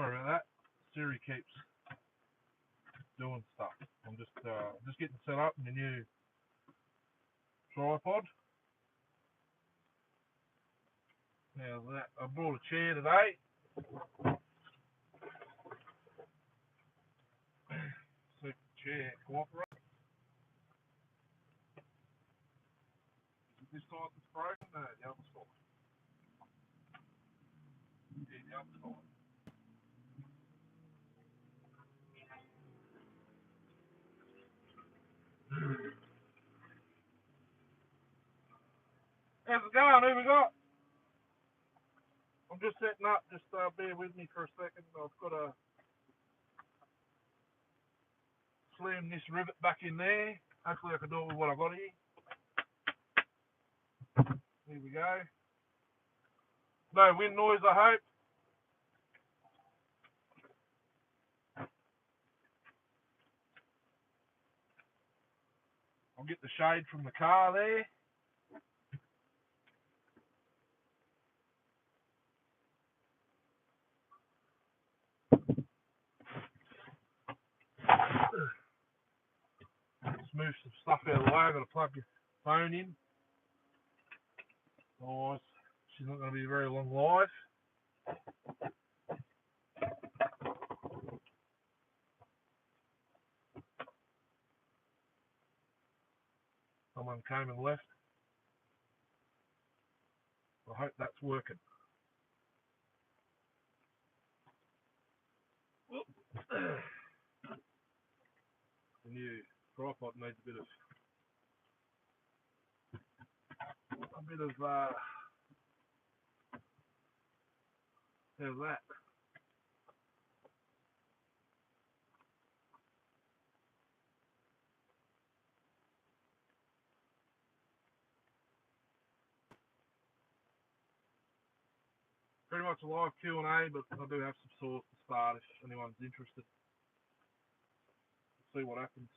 Sorry about that. Siri keeps doing stuff. I'm just getting set up in the new tripod. Now that I brought a chair today. See if the chair cooperates. Is it this side that's broken? No, the other side. Yeah, the other side. How's it going? Who we got? I'm just setting up. Just bear with me for a second. I've got to slam this rivet back in there. Hopefully I can do it with what I've got here. Here we go. No wind noise, I hope. I'll get the shade from the car there. Just move some stuff out of the way. I've got to plug your phone in. Otherwise, she's not going to be very long live. Someone came and left. I hope that's working. The new tripod needs a bit of how's that? Pretty much a live Q&A, but I do have some source to start if anyone's interested. See what happens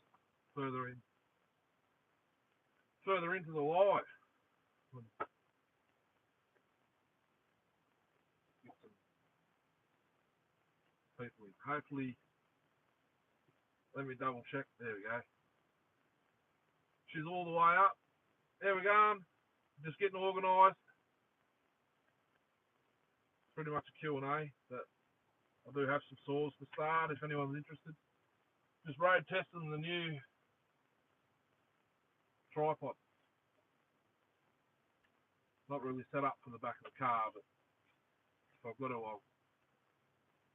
further into the live. Get some people in. Hopefully, let me double check. There we go. She's all the way up. There we go. Just getting organised. Pretty much a Q&A, but I do have some saws to start if anyone's interested. Just road testing the new tripod. Not really set up for the back of the car, but if I've got to, I'll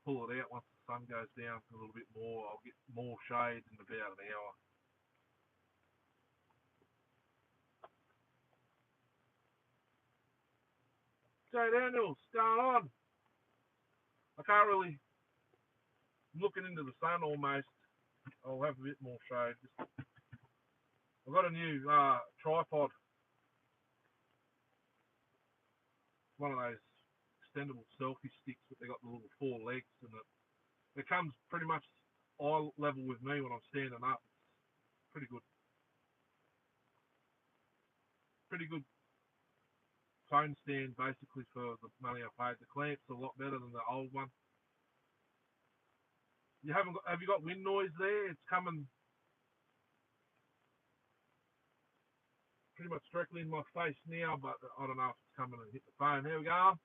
pull it out once the sun goes down a little bit more. I'll get more shades in about an hour. Jay Daniels, what's going on? I can't really, I'm looking into the sun almost. I'll have a bit more shade. I've got a new tripod. One of those extendable selfie sticks that they got the little 4 legs, and it comes pretty much eye level with me when I'm standing up. It's pretty good. Pretty good phone stand basically for the money I paid. The clamp's a lot better than the old one. Have you got wind noise there? It's coming pretty much directly in my face now, but I don't know if it's coming and hit the phone. Here we go.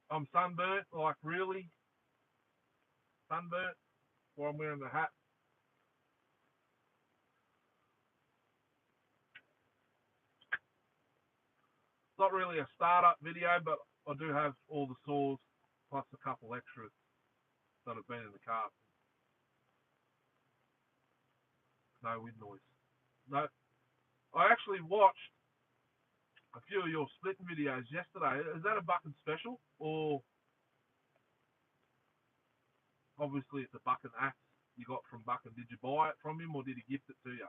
I'm sunburnt, like really sunburnt, while I'm wearing the hat. It's not really a startup video, but I do have all the saws plus a couple extras that have been in the car. No wind noise. No, I actually watched a few of your splitting videos yesterday. Is that a Bucking special, or obviously it's a Bucking axe you got from Bucking? Did you buy it from him, or did he gift it to you?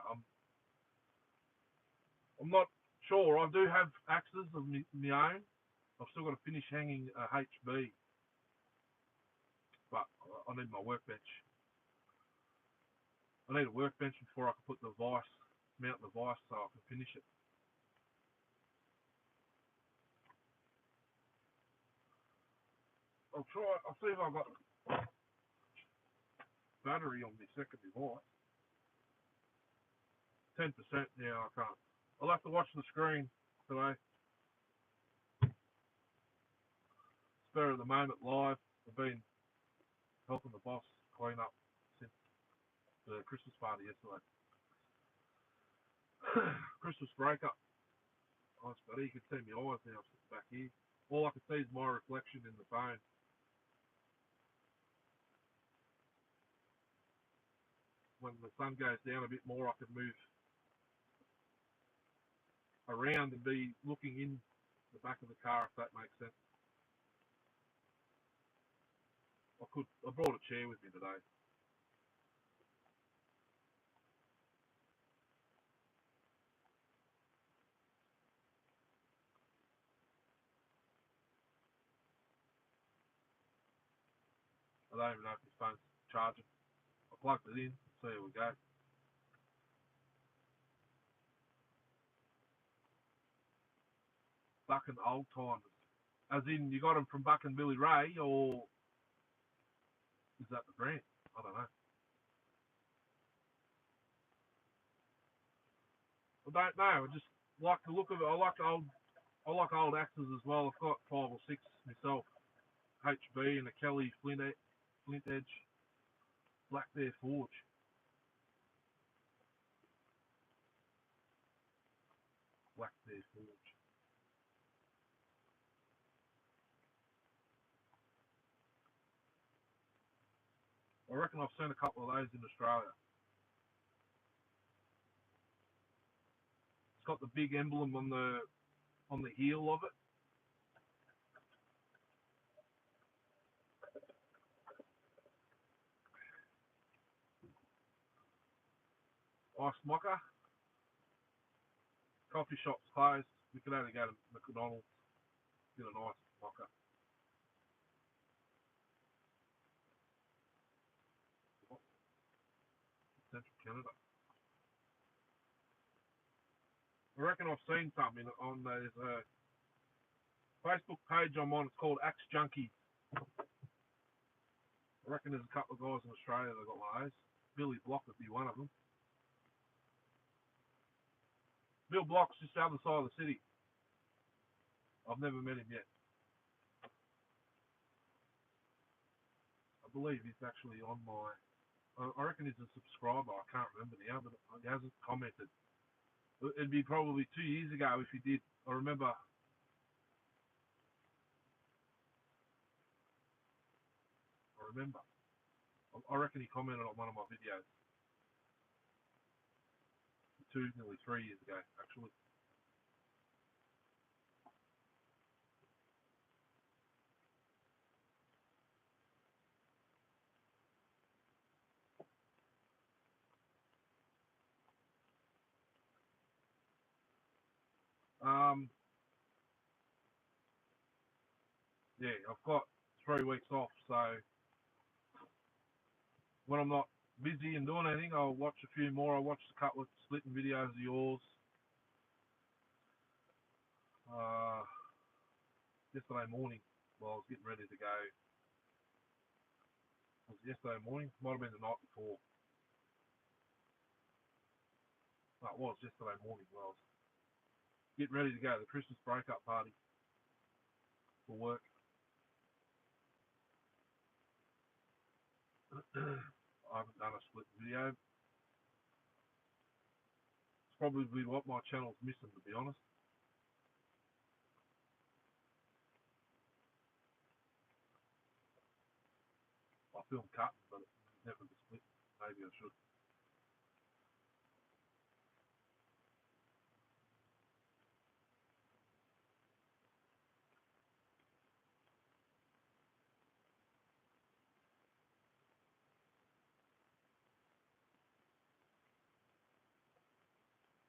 I'm not sure. I do have axes of my own. I've still got to finish hanging a HB, but I need my workbench. I need a workbench before I can put the vise, mount the vise, so I can finish it. I'll try. I'll see if I've got battery on my second device. 10%. Yeah, I can't. I'll have to watch the screen today. Spare at the moment live. I've been helping the boss clean up since the Christmas party yesterday. Christmas breakup. Nice, buddy. You can see my eyes now sitting back here. All I can see is my reflection in the phone. When the sun goes down a bit more, I can move around and be looking in the back of the car, if that makes sense. I brought a chair with me today. I don't even know if this phone's charging. I plugged it in, so here we go. Bucking old timers. As in, you got them from Buck and Billy Ray, or is that the brand? I don't know. I don't know. I just like the look of it. I like old axes as well. I've got 5 or 6 myself. HB and a Kelly Flint Edge Black Bear Forge. Black Bear Forge. I reckon I've seen a couple of those in Australia. It's got the big emblem on the heel of it. Ice mocha. Coffee shop's closed. We could only go to McDonald's, get a nice mocha. Central Canada. I reckon I've seen something on there's a Facebook page I'm on. It's called Axe Junkies. I reckon there's a couple of guys in Australia that got one of those. Billy Block would be one of them. Bill Block's just the other side of the city. I've never met him yet. I believe he's actually on my... I reckon he's a subscriber. I can't remember now, but he hasn't commented. It'd be probably 2 years ago if he did. I remember... I reckon he commented on one of my videos. 2, nearly 3 years ago, actually. Yeah, I've got 3 weeks off, so when I'm not busy and doing anything, I'll watch a few more. I watched a couple of splitting videos of yours. Yesterday morning, while I was getting ready to go. Was it yesterday morning? Might have been the night before. No, it was yesterday morning while I was getting ready to go to the Christmas breakup party for work. I haven't done a split video. It's probably what my channel's missing, to be honest. I film cutting, but it's never the split. Maybe I should.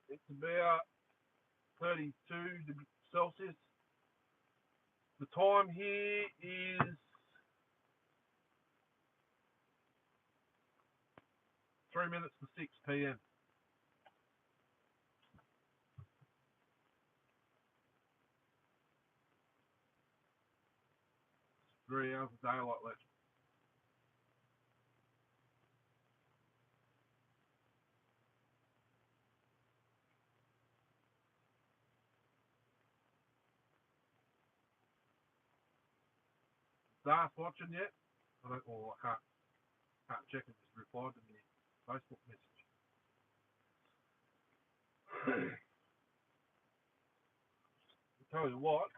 It's about 32 degrees Celsius. The time here is 3 minutes to 6 p.m. 3 hours of daylight left. Darth watching yet? I don't. Well, I can't check if he's replied to me Facebook message. I'll tell you what,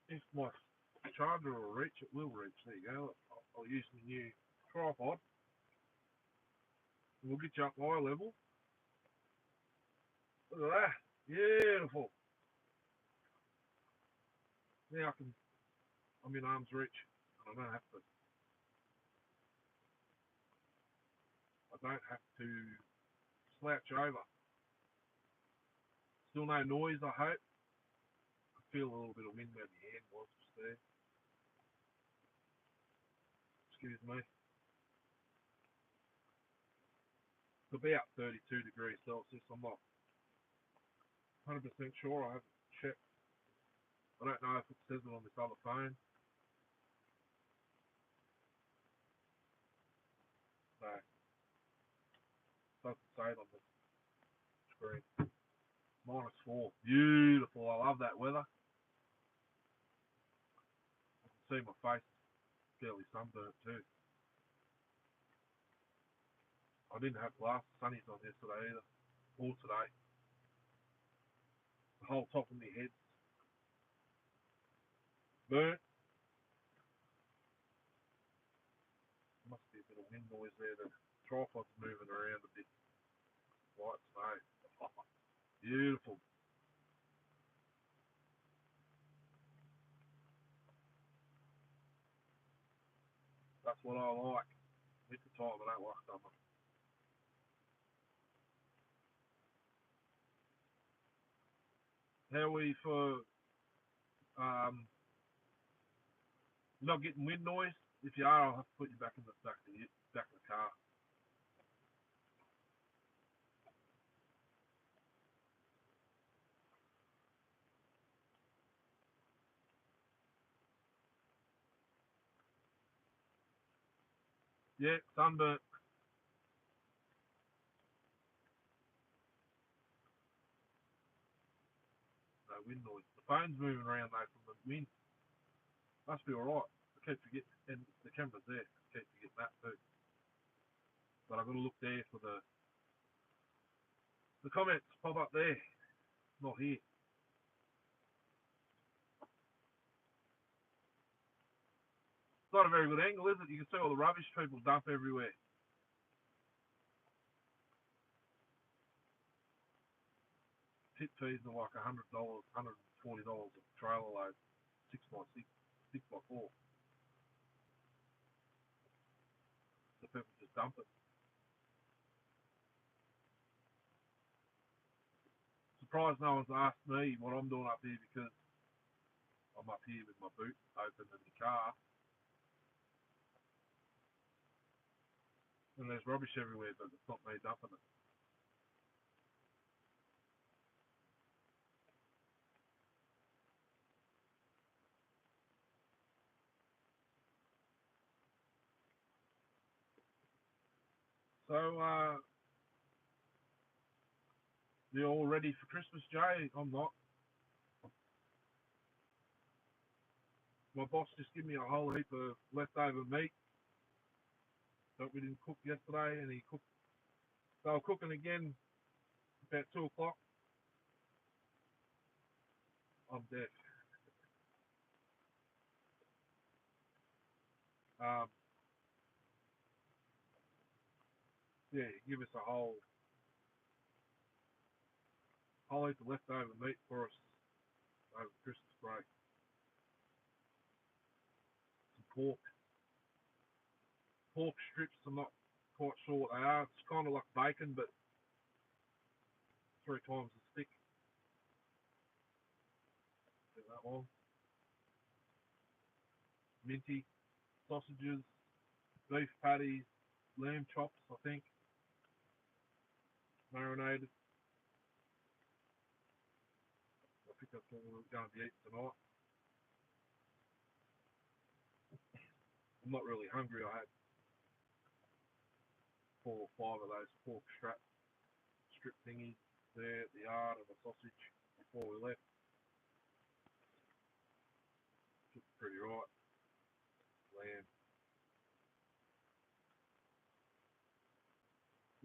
if my charger will reach, it will reach. There you go. I'll use the new tripod. We'll get you up eye level. Look at that. Beautiful. Now I'm in arm's reach. I don't have to. I don't have to slouch over. Still no noise, I hope. I feel a little bit of wind where my hand was just there. Excuse me. It's about 32 degrees Celsius. I'm not 100% sure. I haven't checked. I don't know if it says it on this other phone. No. It doesn't say it on the screen. -4. Beautiful. I love that weather. I can see my face fairly sunburnt too. I didn't have glass sunnies on yesterday either. Or today. The whole top of my head burnt. Must be a bit of wind noise there. The tripod's moving around a bit. White snow. Beautiful. That's what I like. Winter time, I don't like summer. How are we for not getting wind noise? If you are, I'll have to put you back in the back of the car. Yeah, sunburnt. No wind noise. The phone's moving around though from the wind. Must be alright. I keep forgetting, and the camera's there. I keep forgetting that too. But I've got to look there for the comments pop up there. Not here. It's not a very good angle, is it? You can see all the rubbish people dump everywhere. Tip fees are like $100, $140 a trailer load, 6x6, 6x4. So people just dump it. Surprised no one's asked me what I'm doing up here because I'm up here with my boot open in the car. And there's rubbish everywhere, but it's not me dumping it. So, you all ready for Christmas, Jay? I'm not. My boss just gave me a whole heap of leftover meat that we didn't cook yesterday, and they were cooking again about 2 o'clock. I'm dead. Um, yeah, give us a whole heap of leftover meat for us over Christmas break. Some pork strips. I'm not quite sure what they are. It's kind of like bacon, but 3 times as thick. Get that one. Minty sausages, beef patties, lamb chops. I think marinated. I think that's what we're going to be eating tonight. I'm not really hungry. I had 4 or 5 of those pork strip thingies there at the yard and a sausage before we left. Took pretty right. Lamb.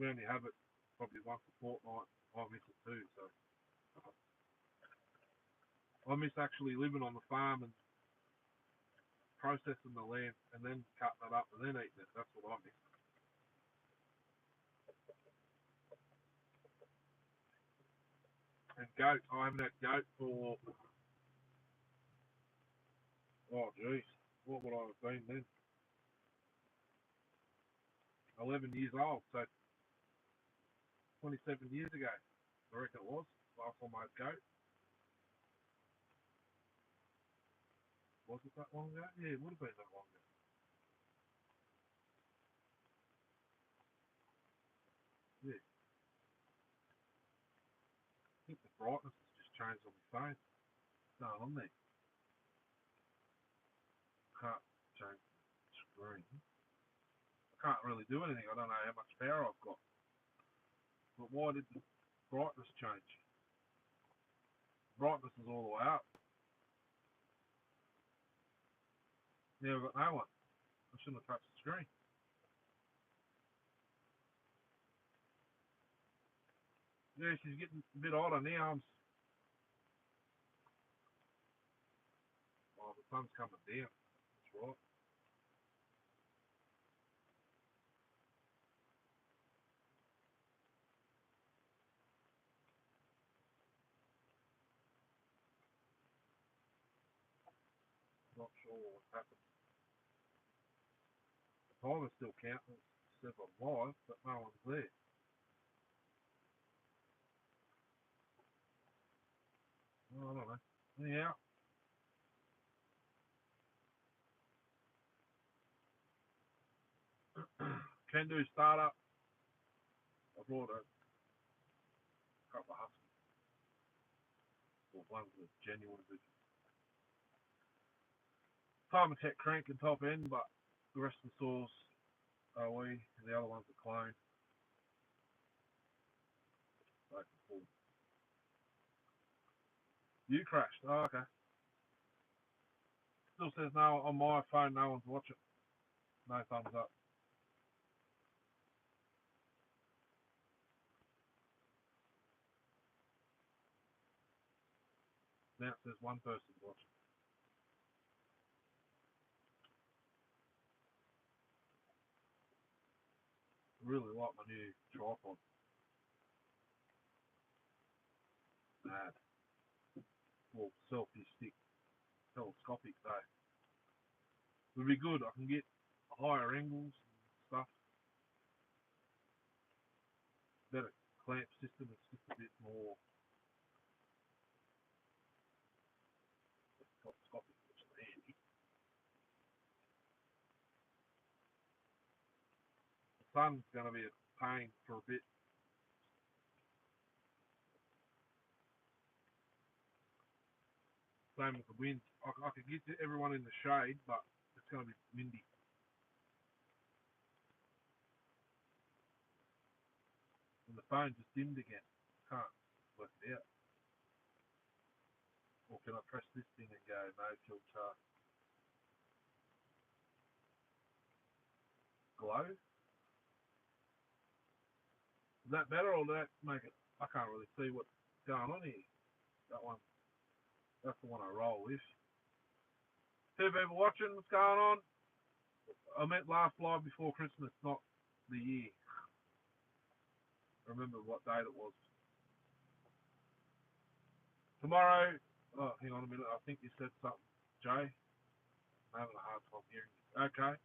We only have it probably once a fortnight. I miss it too, so I miss actually living on the farm and processing the lamb and then cutting it up and then eating it. That's what I miss. And goat, I haven't had goat for, oh geez, what would I have been then? 11 years old, so 27 years ago, I reckon it was, last time I had goat. Was it that long ago? Yeah, it would have been that long ago. Yeah. I think the brightness has just changed on my phone. It's not on there. Can't change the screen. I can't really do anything. I don't know how much power I've got. But why did the brightness change? Brightness is all the way up. Yeah, I've got no one. I shouldn't have touched the screen. Yeah, she's getting a bit older now. Oh, the sun's coming down. That's right. Not sure what's happened. The timer's still counting. It says I'm live, but no one's there. Oh, I don't know. Anyhow, can do startup. I brought a couple of huskies. Well, one's a genuine visit. Time attack crank and top end, but the rest of the saws are we, and the other ones are cloned. Back and forth. You crashed. Oh, okay. Still says no on my phone. No one's watching. No thumbs up. Now it says one person's watching. I really like my new tripod. Mad. Well, selfie stick. Telescopic though. Would be good. I can get higher angles and stuff. Better clamp system. It's just a bit more telescopic, which is handy. The sun's going to be a pain for a bit. Same with the wind. I could get everyone in the shade, but it's going to be windy. And the phone just dimmed again. Can't work it out. Or can I press this thing and go no filter glow? Is that better or does that make it? I can't really see what's going on here. That one. That's the one I roll with. 2 people watching. What's going on? I meant last live before Christmas, not the year. I remember what date it was. Tomorrow. Oh, hang on a minute. I think you said something, Jay. I'm having a hard time hearing you. Okay.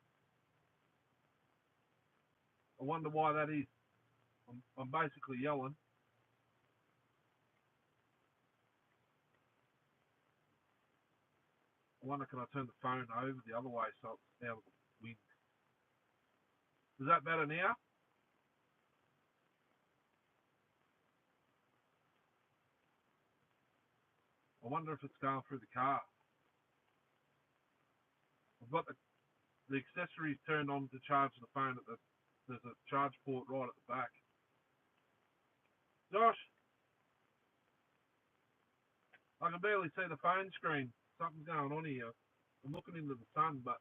I wonder why that is. I'm basically yelling. I wonder, can I turn the phone over the other way so it's out of the wind? Is that better now? I wonder if it's going through the car. I've got the the accessories turned on to charge the phone. There's a charge port right at the back. Josh, I can barely see the phone screen. Something's going on here. I'm looking into the sun, but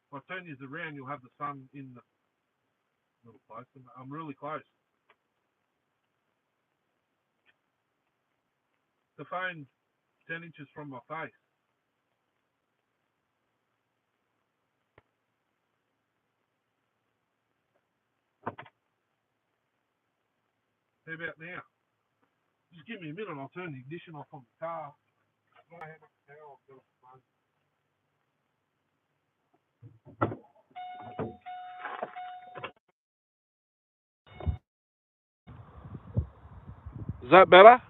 if I turn you around, you'll have the sun in the little place. I'm really close. The phone's 10 inches from my face. How about now? Just give me a minute and I'll turn the ignition off on the car. Is that better?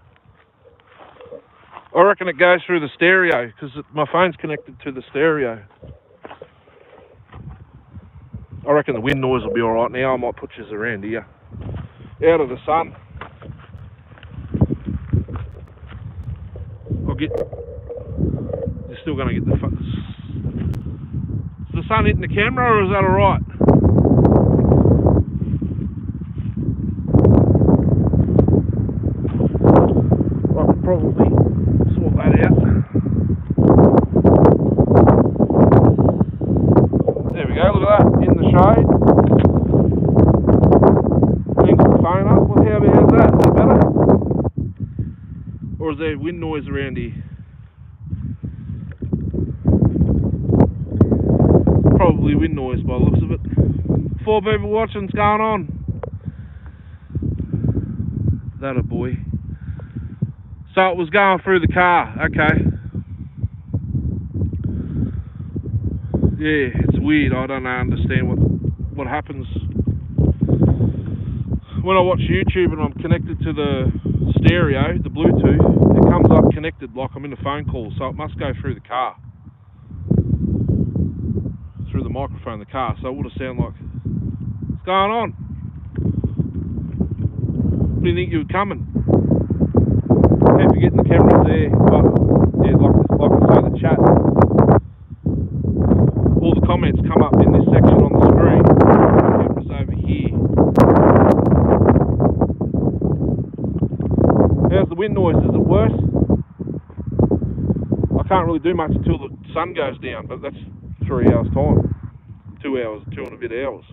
I reckon it goes through the stereo because my phone's connected to the stereo. I reckon the wind noise will be alright now. I might put you around here. Out of the sun. You're still going to get the fun. Is the sun hitting the camera or is that alright? I could probably sort that out. There we go, look at that, in the shade. Angle the phone up. Well, how's that? Is that better? Or is there wind noise around here? Probably wind noise by the looks of it. 4 people watching, what's going on? That a boy. So it was going through the car, okay. Yeah, it's weird. I don't understand what happens when I watch YouTube and I'm connected to the stereo, the Bluetooth. It comes up connected like I'm in a phone call, so it must go through the car, through the microphone in the car. So it would have sounded like, what's going on? What do you think you were coming? Keep forgetting the camera's there, but yeah, like I say, the chat. All the comments come up in this section on the screen. The camera's over here. How's the wind noise? Is it worse? I can't really do much until the sun goes down, but that's 3 hours time. 2 hours, 2 and a bit hours.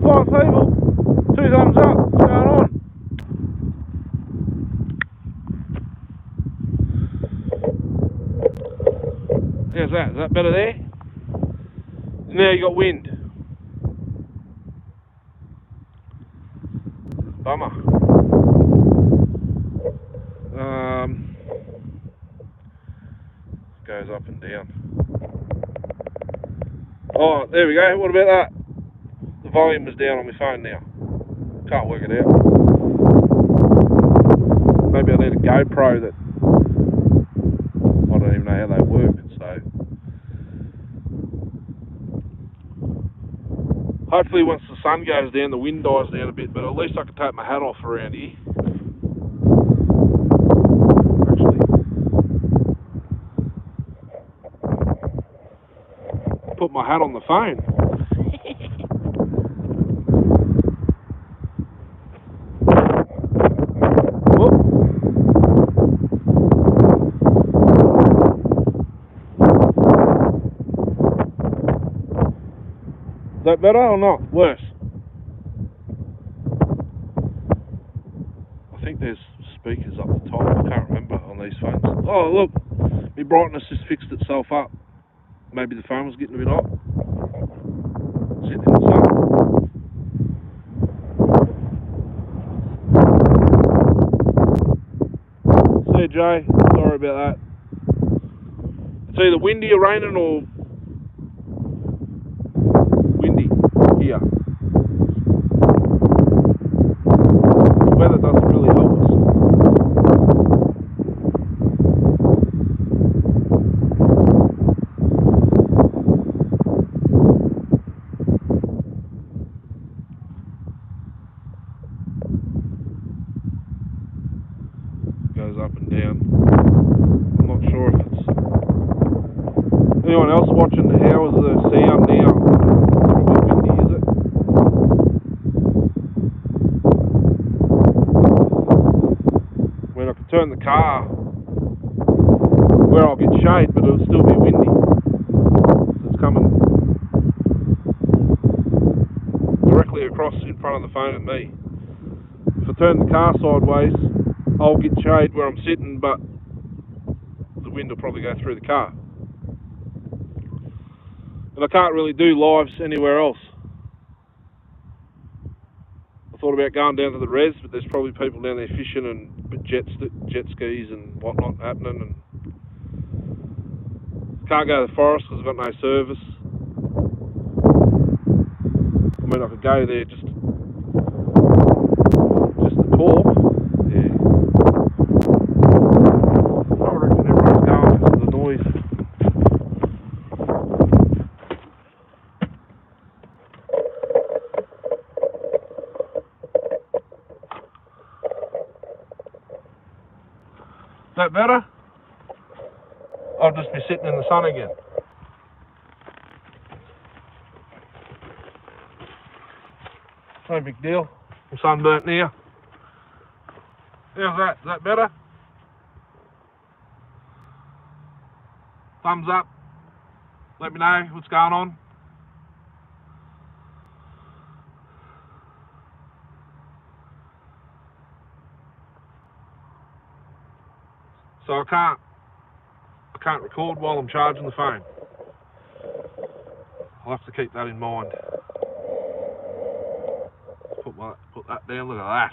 Five people, 2 thumbs up. What's going on? How's that? Is that better there? Now you got wind. Bummer. Goes up and down. Oh, there we go. What about that? The volume is down on my phone now. Can't work it out. Maybe I need a GoPro that I don't even know how they work. So hopefully once the sun goes down, the wind dies down a bit. But at least I can take my hat off around here. Actually, put my hat on the phone. Is that better or not? Worse? I think there's speakers up the top. I can't remember on these phones. Oh, look. My brightness just fixed itself up. Maybe the phone was getting a bit hot. Sitting in the sun. See you, Jay. Sorry about that. It's either windy or raining or windy here. The weather doesn't really help us. goes up and down. I'm not sure if it's... Anyone else watching, how is the sound now? Not a bit windy, is it? I mean, I could turn the car where I'll get shade, but it'll still be windy. It's coming directly across in front of the phone at me. If I turn the car sideways, I'll get shade where I'm sitting, but the wind will probably go through the car. And I can't really do lives anywhere else. I thought about going down to the res, but there's probably people down there fishing and jet skis and whatnot happening, and can't go to the forest because I've got no service. I mean, I could go there just to talk. Yeah. I reckon everyone's going because of the noise. Is that better? I'll just be sitting in the sun again. No big deal. I'm sunburnt now. How's that? Is that better? Thumbs up. Let me know what's going on. So I can't record while I'm charging the phone. I'll have to keep that in mind. Put that down, look at that.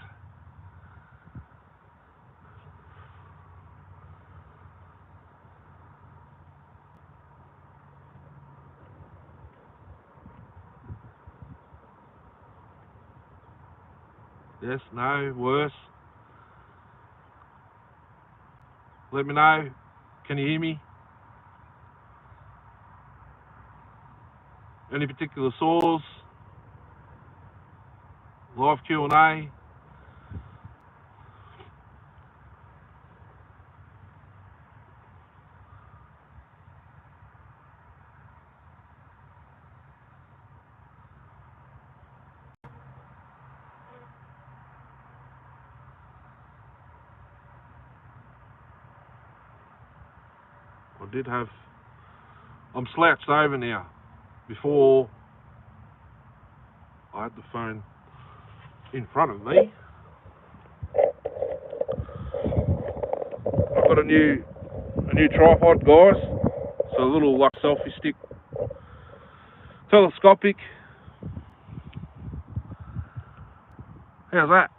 Yes, no, worse. Let me know. Can you hear me? Any particular sores? Live Q&A. I'm slouched over now. Before, I had the phone in front of me. I've got a new tripod, guys. It's a little like selfie stick, telescopic. How's that?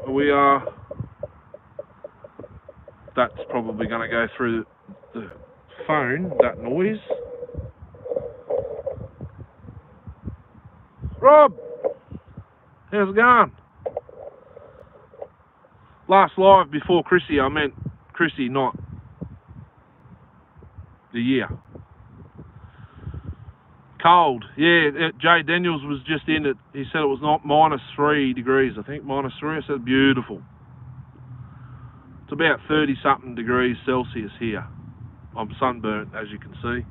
We are. That's probably going to go through the phone, that noise. Rob, how's it going? Last live before Chrissy, I meant Chrissy, not the year. Cold, yeah. Jay Daniels was just in it. He said it was not -3 degrees, I think, -3. I said beautiful. It's about 30-something degrees Celsius here. I'm sunburnt, as you can see.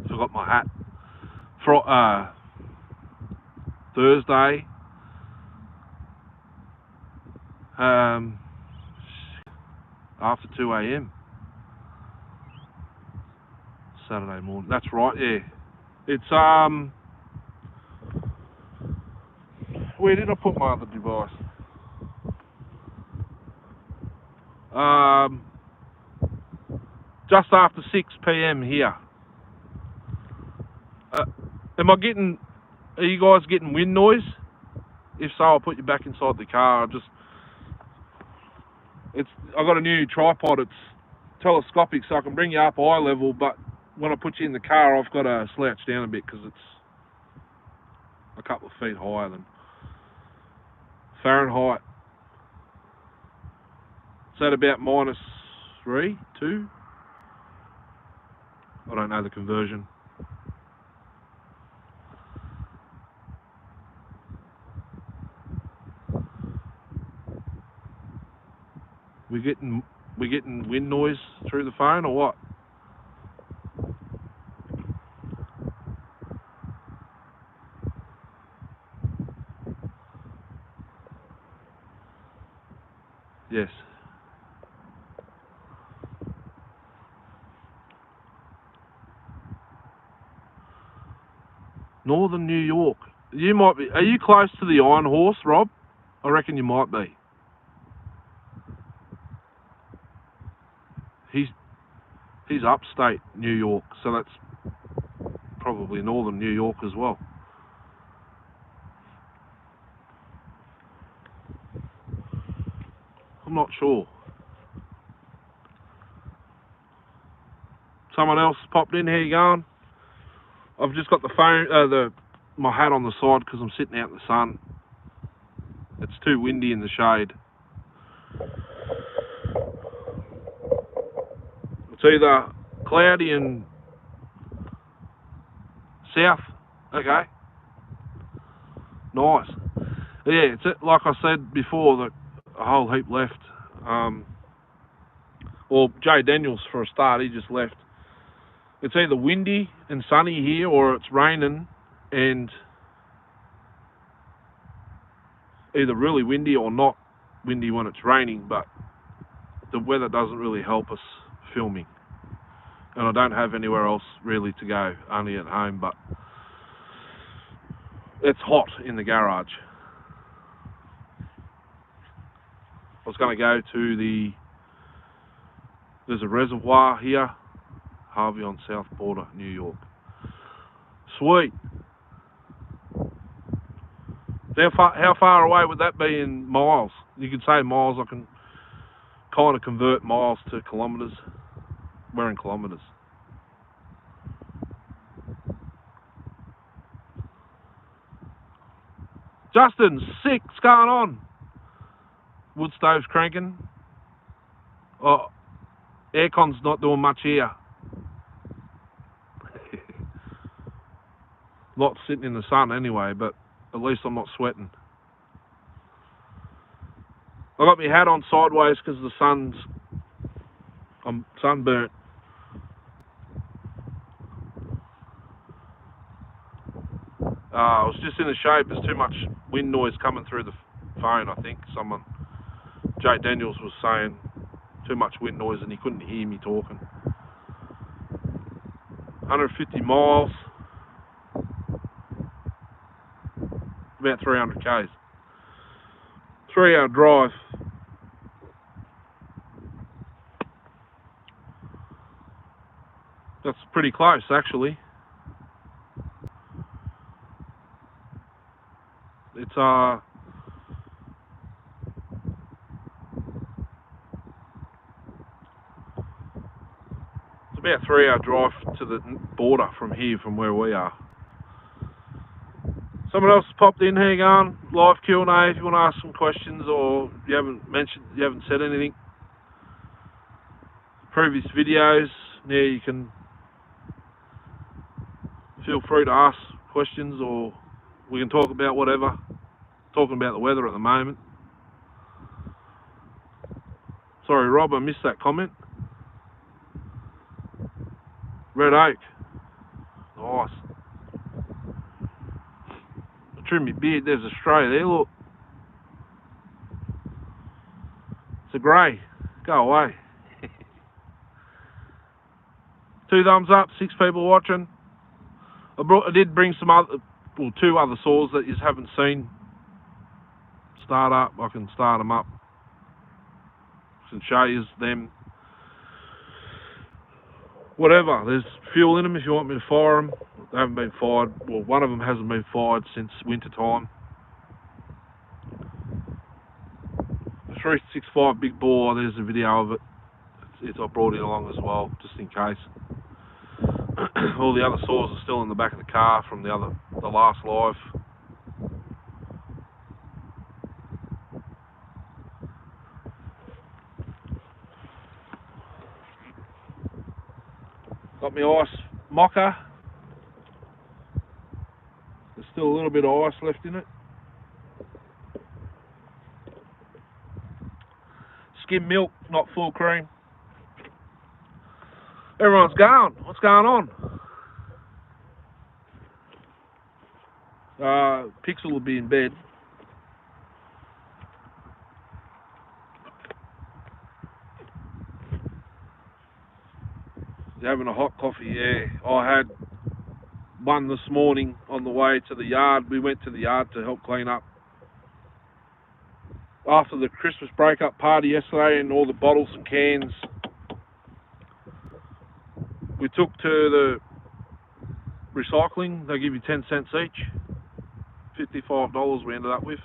Forgot my hat. Thursday. After 2 a.m. Saturday morning. That's right, yeah. It's, where did I put my other device? Just after 6 p.m. here. Are you guys getting wind noise? If so, I'll put you back inside the car. I got a new tripod. It's telescopic, so I can bring you up eye level, but when I put you in the car, I've got to slouch down a bit because it's a couple of feet higher than Fahrenheit. Is that about -3, 2? I don't know the conversion. We getting wind noise through the phone or what? Yes. Northern New York. You might be. Are you close to the Iron Horse, Rob? I reckon you might be. He's upstate New York, so that's probably Northern New York as well. I'm not sure. Someone else popped in. How you going? I've just got the phone, my hat on the side because I'm sitting out in the sun. It's too windy in the shade. It's either cloudy and south. Okay. Nice. Yeah, it's like I said before, that a whole heap left. Well, Jay Daniels for a start, he just left. It's either windy and sunny here, or it's raining and either really windy or not windy when it's raining, but the weather doesn't really help us filming. And I don't have anywhere else really to go, only at home, but it's hot in the garage. I was going to go to there's a reservoir here, Harvey on South Border, New York. Sweet. How far away would that be in miles? You could say miles. I can kind of convert miles to kilometres. We're in kilometres. Justin, sick. What's going on? Wood stove's cranking. Oh, aircon's not doing much here. Lots sitting in the sun anyway, but at least I'm not sweating. I got my hat on sideways because I'm sunburnt. I was just in the shade. There's too much wind noise coming through the phone, I think. Jay Daniels was saying too much wind noise and he couldn't hear me talking. 150 miles, about 300 k's. 3-hour drive. That's pretty close, actually. It's about 3-hour drive to the border from here, from where we are. Someone else has popped in. How you going? Live Q&A if you want to ask some questions, or you haven't said anything. Previous videos, yeah, you can feel free to ask questions, or we can talk about whatever. Talking about the weather at the moment. Sorry, Rob, I missed that comment. Red Oak. Nice. I trim my beard. There's Australia there, look. It's a grey. Go away. 2 thumbs up, 6 people watching. I did bring some other, 2 other saws that you haven't seen start up. I can start them up and show you them. Whatever, there's fuel in them if you want me to fire them. They haven't been fired. Well, one of them hasn't been fired since winter time. 365 big bore, there's a video of it. I brought it along as well, just in case. All the other saws are still in the back of the car from the last live. Got my ice mocker. There's still a little bit of ice left in it. Skim milk not full cream. Everyone's going. What's going on? Pixel will be in bed. He's having a hot coffee, yeah. I had one this morning on the way to the yard. We went to the yard to help clean up after the Christmas break-up party yesterday, and all the bottles and cans we took to the recycling. They give you 10 cents each. $55 we ended up with.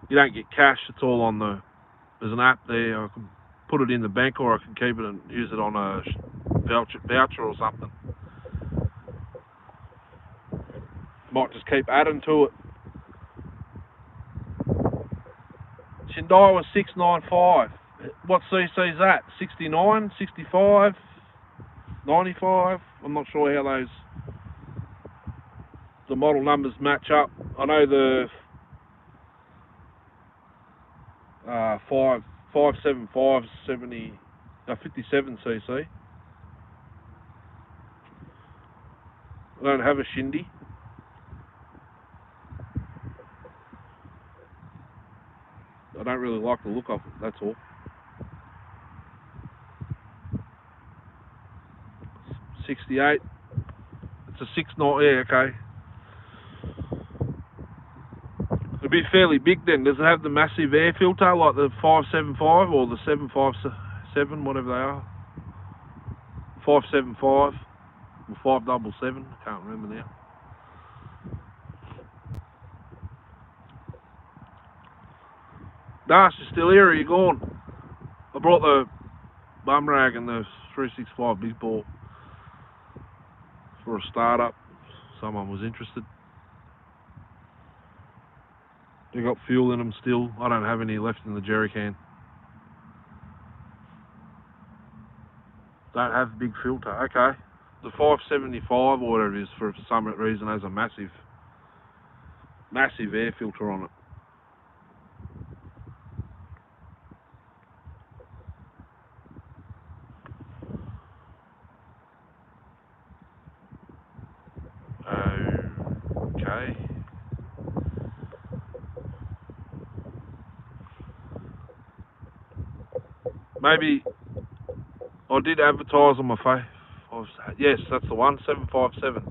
You don't get cash, it's all on there's an app there. I can put it in the bank, or I can keep it and use it on a voucher or something. Might just keep adding to it. Hyundai was 695. What CC is that? 69, 65, 95? I'm not sure how the model numbers match up. I know the 575 57 cc. I don't have a Shindy. I don't really like the look of it, that's all. 68. It's a 6.9, yeah, okay. It'll be fairly big then. Does it have the massive air filter like the 575 or the 757, whatever they are? 575 or 577, I can't remember now. Dash is still here, are you gone? I brought the bum rag and the 365 big ball for a startup. Someone was interested. They got fuel in them still. I don't have any left in the jerry can. Don't have big filter. Okay. The 575 or whatever it is, for some reason, has a massive air filter on it. Okay. Maybe I did advertise on my face. Yes, that's the one. 757.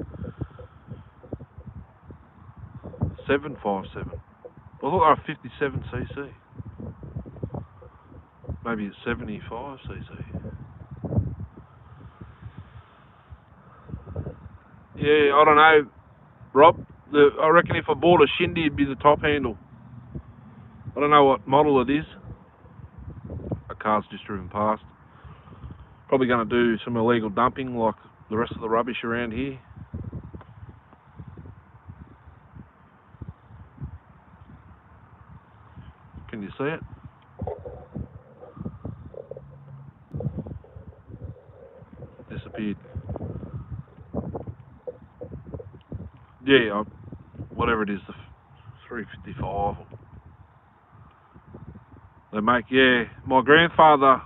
757. I thought they were 57 cc. Maybe it's 75 cc. Yeah, I don't know, Rob. I reckon if I bought a Shindy, it'd be the top handle. I don't know what model it is. A car's just driven past. Probably going to do some illegal dumping like the rest of the rubbish around here. Can you see it? Disappeared. Yeah, whatever it is, the 355. They make, yeah. My grandfather,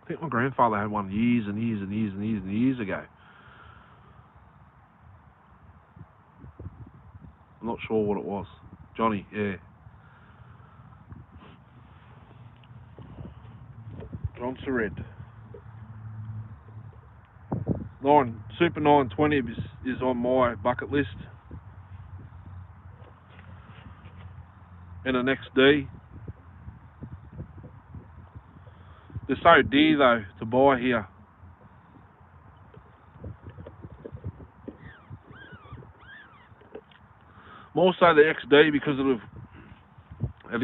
I think my grandfather had one years and years and years and years and years ago. I'm not sure what it was. Johnny, yeah. John Surred. Super 920 is on my bucket list. And an XD. They're so dear though to buy here. More so the XD because it'll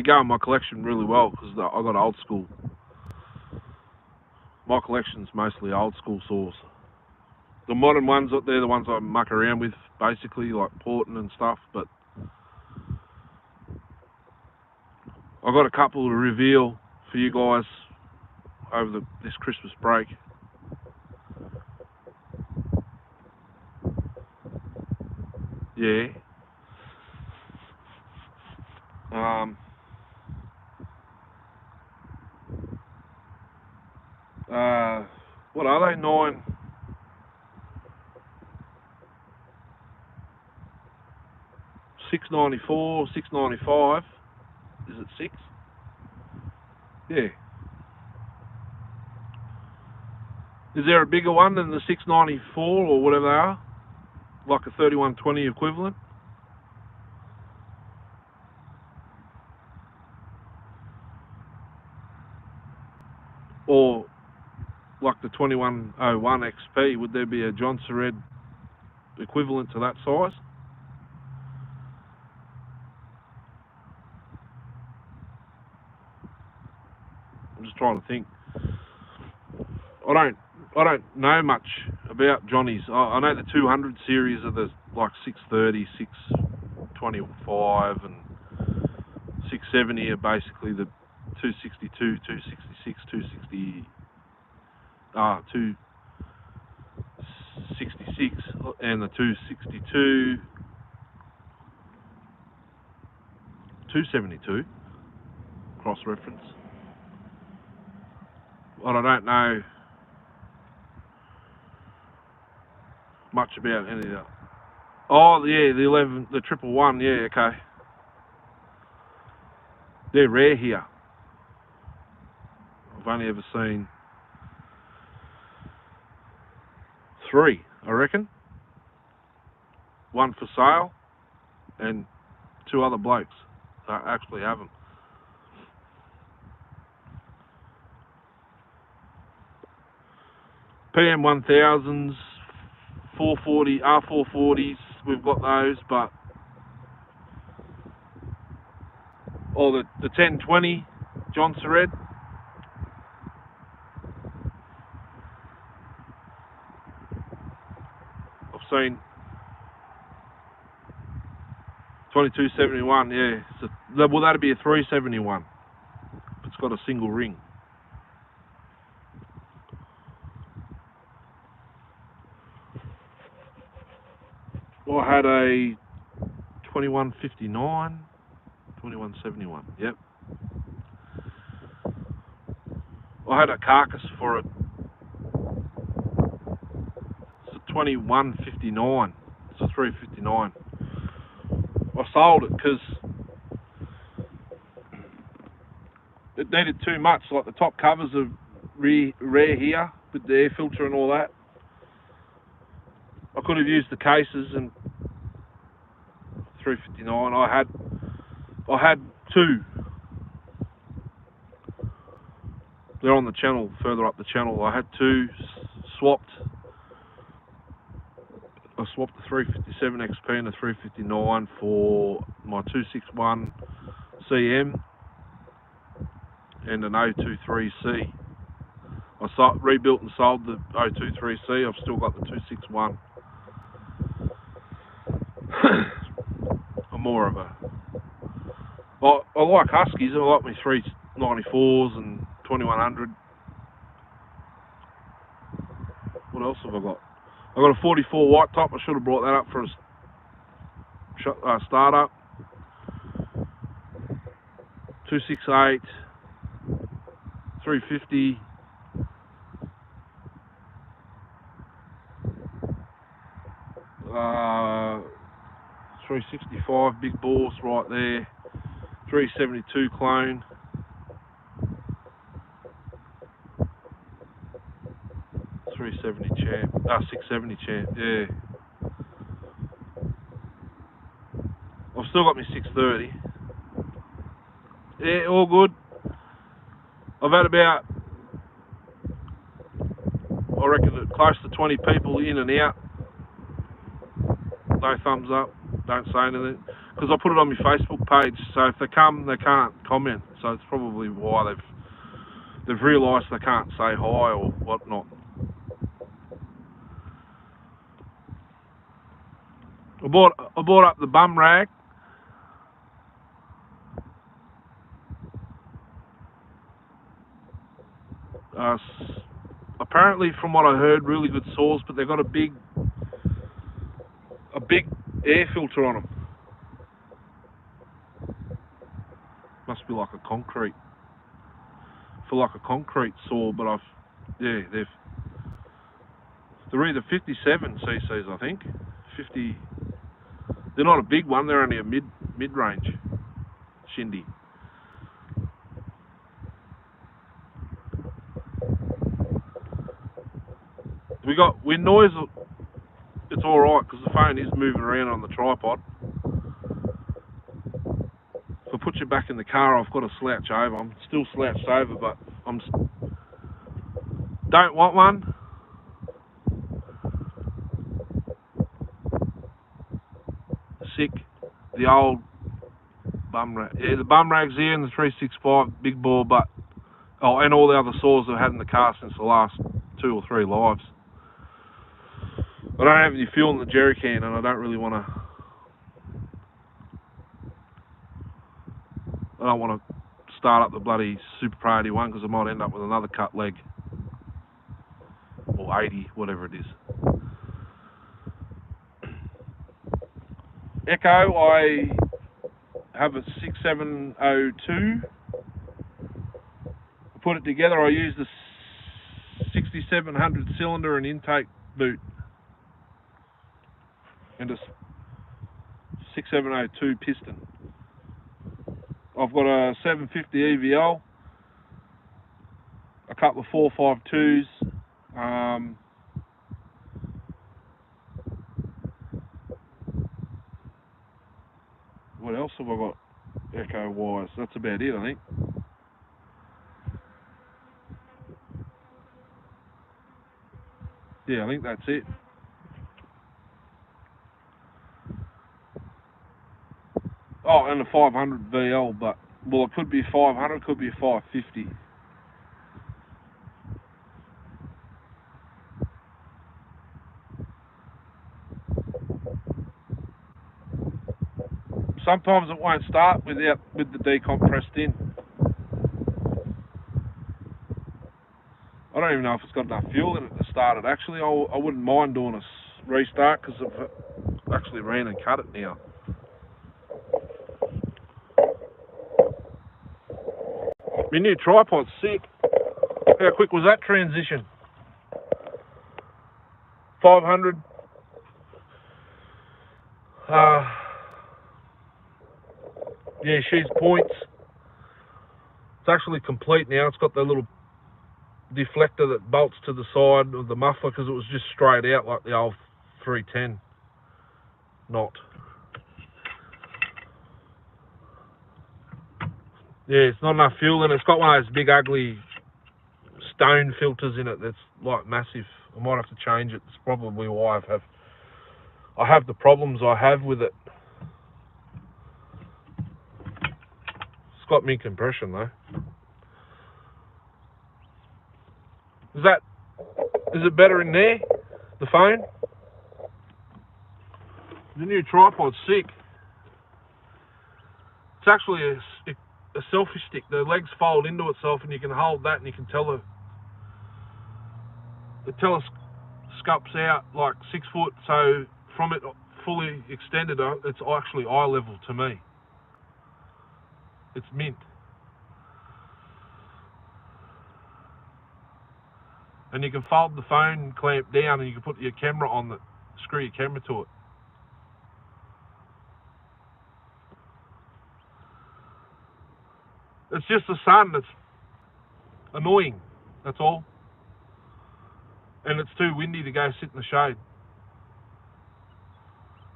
go in my collection really well because I got old school. My collection's mostly old school saws. The modern ones, they're the ones I muck around with, basically, like porting and stuff, but I got a couple to reveal for you guys over this Christmas break. Yeah. What are they? 694, 695. Is it 6? Yeah. Is there a bigger one than the 694 or whatever they are? Like a 3120 equivalent? Or like the 2101 XP, would there be a John Sered equivalent to that size? I'm just trying to think. I don't know much about Johnny's. I know the 200 series are the like 630, 625, and 670 are basically the 262, 266, 260, 266, and the 262, 272 cross reference. Well, I don't know much about any of that. Oh yeah, the 111, yeah, okay. They're rare here. I've only ever seen 3, I reckon. 1 for sale, and 2 other blokes that actually have them. PM 1000s, 440, R440s, we've got those, but the 1020 John Sered. I've seen 2271, yeah. So, well, that'd be a 371. It's got a single ring. I had a 2159, 2171, yep. I had a carcass for it. It's a 2159. It's a 359. I sold it because it needed too much. Like the top covers are rare here with the air filter and all that. I could have used the cases and 359. I had 2. They're on the channel, further up the channel. I had 2 swapped. I swapped the 357 XP and the 359 for my 261 CM and an 023C. I rebuilt and sold the 023C. I've still got the 261. I'm more of a... I like Huskies. I like my 394s and 2100. What else have I got? I got a 44 white top. I should have brought that up for a startup. 268, 350. Uh, 365 big bores right there. 372 clone. 370 champ. 670 champ. Yeah. I've still got my 630. Yeah, all good. I've had about, I reckon, close to 20 people in and out. No thumbs up. Don't say anything. Because I put it on my Facebook page, so if they come, they can't comment. So it's probably why they've realised they can't say hi or whatnot. I bought up the bum rag. Apparently, from what I heard, really good sauce, but they've got a big air filter on them. Must be like a concrete. For like a concrete saw, but they're either 57 cc's, I think. 50. They're not a big one. They're only a mid-range shindy. We got wind noise. It's all right because the phone is moving around on the tripod. If I put you back in the car, I've got to slouch over. I'm still slouched over, but don't want one. Sick. The old bum rag. Yeah, the bum rag's here and the 365 big bore, but and all the other saws I've had in the car since the last 2 or 3 lives. I don't have any fuel in the jerry can, and I don't really want to. I don't want to start up the bloody super priority one because I might end up with another cut leg or 80, whatever it is. Echo, I have a 6702. I put it together. I use the 6700 cylinder and intake boot and a 6702 piston. I've got a 750 EVL, a couple of 452s. What else have I got echo wise? That's about it, I think. Yeah, I think that's it. Oh, and a 500 VL, but well, it could be 500, could be 550. Sometimes it won't start with the decomp pressed in. I don't even know if it's got enough fuel in it to start it. Actually, I wouldn't mind doing a restart because I've actually ran and cut it now. My new tripod's sick. How quick was that transition? 500. Yeah, she's points. It's actually complete now. It's got the little deflector that bolts to the side of the muffler because it was just straight out like the old 310. Not. Yeah, it's not enough fuel in it. It's got one of those big ugly stone filters in it that's like massive. I might have to change it. It's probably why I have the problems I have with it. It's got me compression though. Is it better in there? The phone? The new tripod's sick. It's actually a selfie stick. The legs fold into itself and you can hold that and you can tell the telescopes out like 6 foot, so from it fully extended, it's actually eye level to me. It's mint. And you can fold the phone clamp down and you can put your camera on it, screw your camera to it. It's just the sun that's annoying, that's all. And it's too windy to go sit in the shade.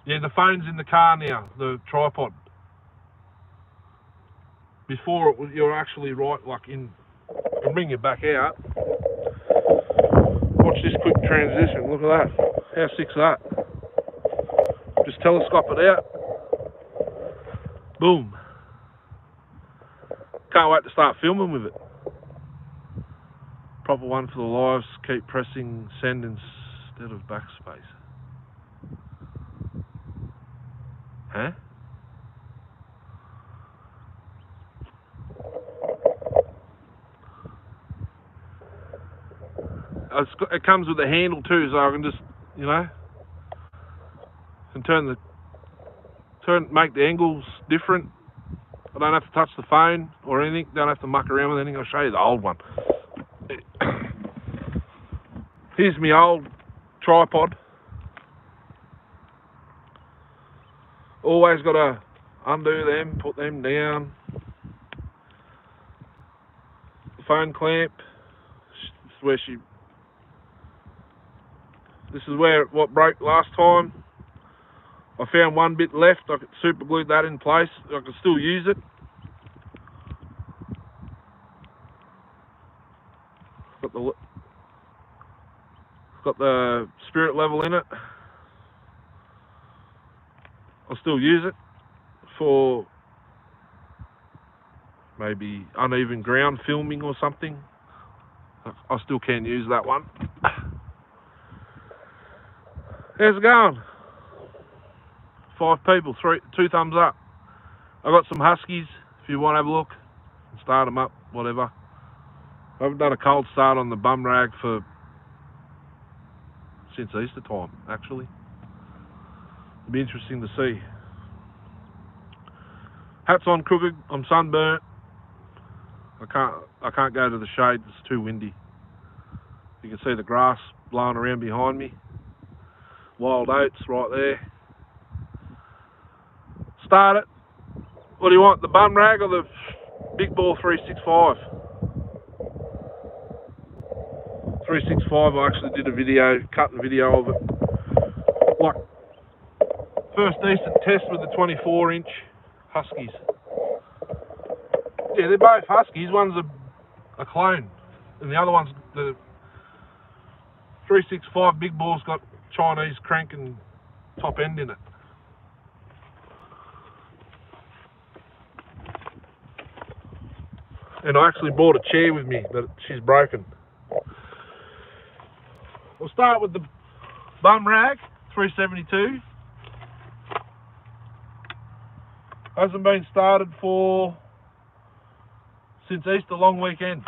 Yeah, the phone's in the car now, the tripod. Before you're actually right, like in, I can bring you back out. Watch this quick transition, look at that. How sick's that? Just telescope it out. Boom. Can't wait to start filming with it. Proper one for the lives, keep pressing send instead of backspace. Huh? It comes with a handle too, so I can just, can turn the make the angles different. I don't have to touch the phone or anything. Don't have to muck around with anything. I'll show you the old one. Here's my old tripod. Always got to undo them, put them down. The phone clamp. This is where what broke last time. I found one bit left. I could super glue that in place. I can still use it. Got the spirit level in it. I'll still use it for maybe uneven ground filming or something. I still can use that one. How's it going? 5 people, 2 thumbs up. I got some huskies if you want to have a look. Start them up, whatever. I haven't done a cold start on the bum rag since Easter time, actually. It'll be interesting to see. Hat's on crooked. I'm sunburnt. I can't go to the shade. It's too windy. You can see the grass blowing around behind me. Wild oats right there. Start it. What do you want? The bum rag or the big ball 365? 365. I actually did a video, cut the video of it. Like first decent test with the 24-inch huskies. Yeah, they're both huskies. One's a clone, and the other one's the 365 big ball's got Chinese crank and top end in it. And I actually bought a chair with me, but she's broken. We'll start with the bum rag, 372. Hasn't been started since Easter long weekend.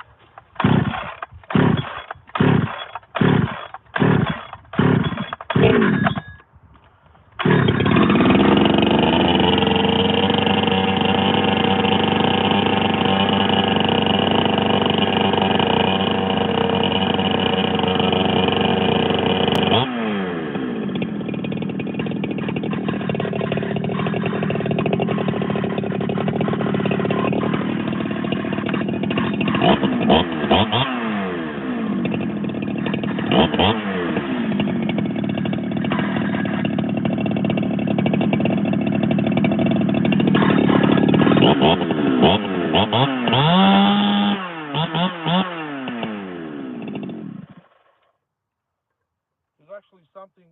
There's actually something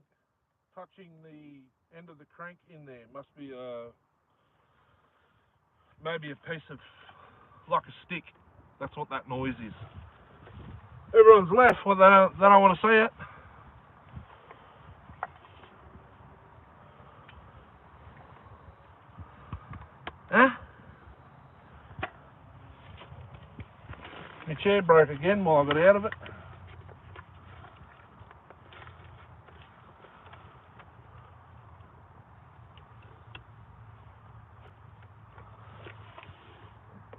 touching the end of the crank in there. Must be maybe a piece of, like a stick. That's what that noise is. Everyone's left. Well, they don't want to see it. Huh? My chair broke again while I got out of it.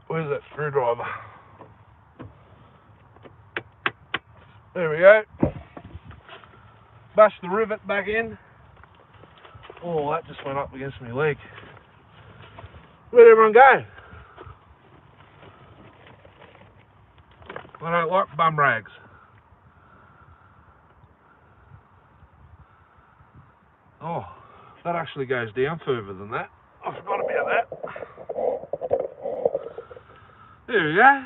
Where's that screwdriver? There we go. Bash the rivet back in. Oh, that just went up against my leg. Where'd everyone go? I don't like bum rags. Oh, that actually goes down further than that. I forgot about that. There we go.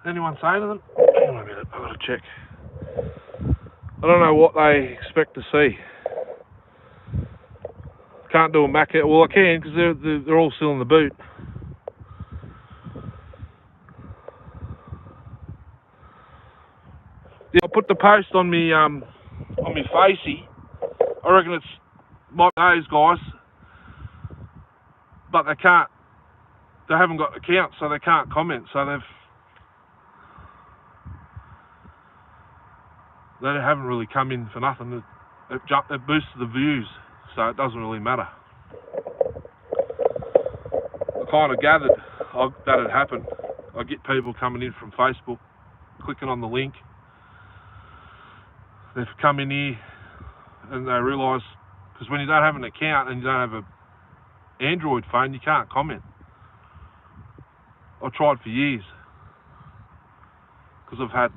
Anyone say anything? Hang on a minute, I've got to check. I don't know what they expect to see. Can't do a Mac out. Well, I can because they're all still in the boot. Yeah, I'll put the post on me facey. I reckon it's like those guys, but they haven't got accounts, so they can't comment. So they haven't really come in for nothing. They've boosted the views. so it doesn't really matter. I kind of gathered that had happened. I get people coming in from Facebook, clicking on the link. They've come in here and they realise, because when you don't have an account and you don't have an Android phone, you can't comment. I've tried for years because I've had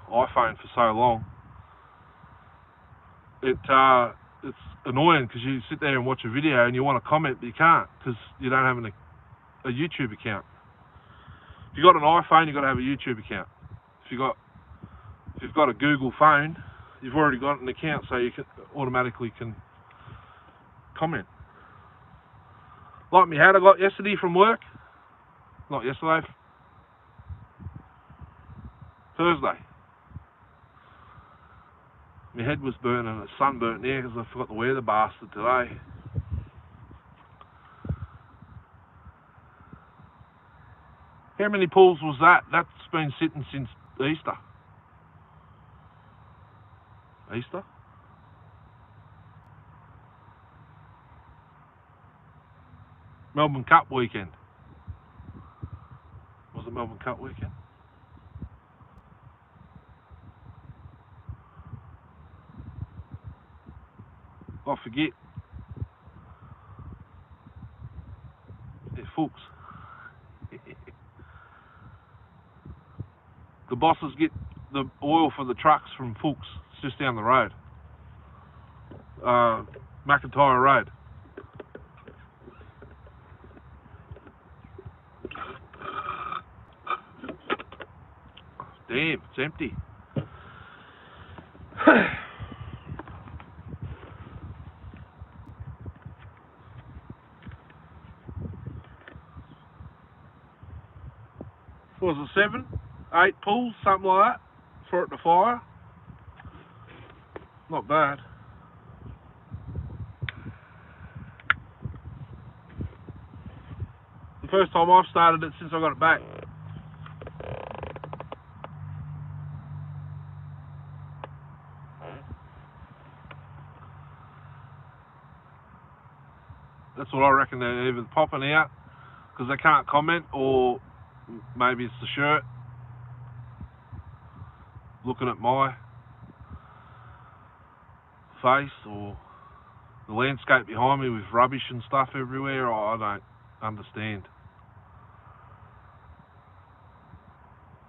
iPhone for so long. It's annoying because you sit there and watch a video and you want to comment, but you can't because you don't have a YouTube account. If you've got an iPhone, you've got to have a YouTube account. If you've got a Google phone, you've already got an account, so you can automatically comment. Like me hat I got yesterday from work. Not yesterday. Thursday. My head was burning and it's sunburnt there because I forgot to wear the bastard today. How many pools was that? That's been sitting since Easter. Easter? Melbourne Cup weekend. Was it Melbourne Cup weekend? I forget. Yeah, Fuchs. The bosses get the oil for the trucks from Fuchs. It's just down the road. McIntyre Road. Damn, it's empty. Was it 7, 8 pulls, something like that, for it to fire? Not bad. The first time I've started it since I got it back. That's what I reckon. They're either popping out because they can't comment, or maybe it's the shirt. Looking at my face, or the landscape behind me with rubbish and stuff everywhere. I don't understand.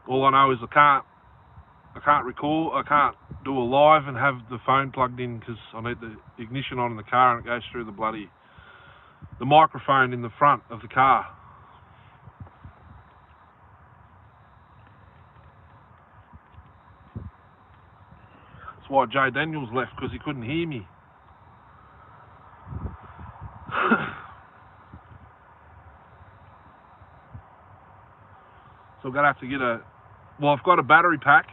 All I know is I can't record, I can't do a live and have the phone plugged in because I need the ignition on in the car and it goes through the microphone in the front of the car. That's why Jay Daniels left, because he couldn't hear me. So I'm going to have to get I've got a battery pack,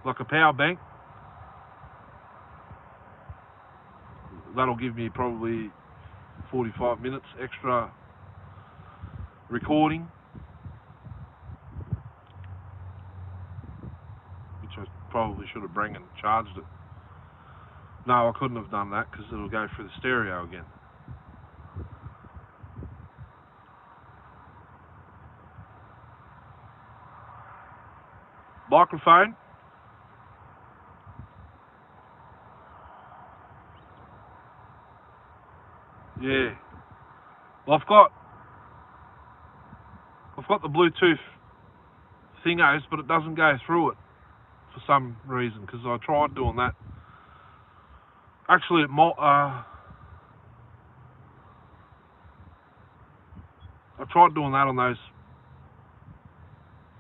like a power bank. That'll give me probably 45 minutes extra recording, which I probably should have brought and charged it. No, I couldn't have done that because it'll go through the stereo again. Microphone. Yeah. Well, I've got the Bluetooth thingos, but it doesn't go through it for some reason, because I tried doing that. Actually, I tried doing that on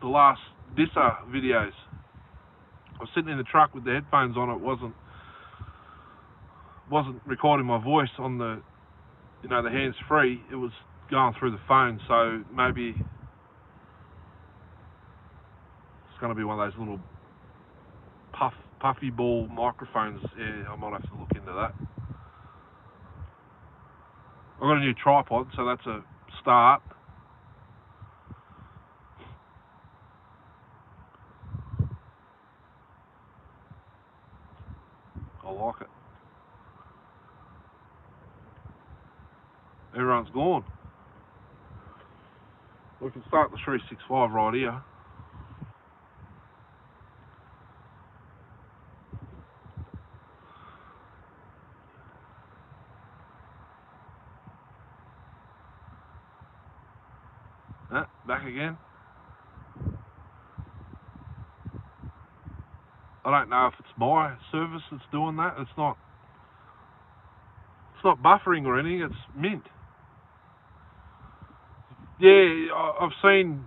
the last Disser videos. I was sitting in the truck with the headphones on. It wasn't recording my voice on the hands-free. It was going through the phone, so maybe it's going to be one of those little puffy ball microphones. Yeah, I might have to look into that. I've got a new tripod, so that's a start. I like it. Everyone's gone. We can start the 365 right here. Back again. I don't know if it's my service that's doing that. It's not buffering or anything. It's mint. Yeah, I've seen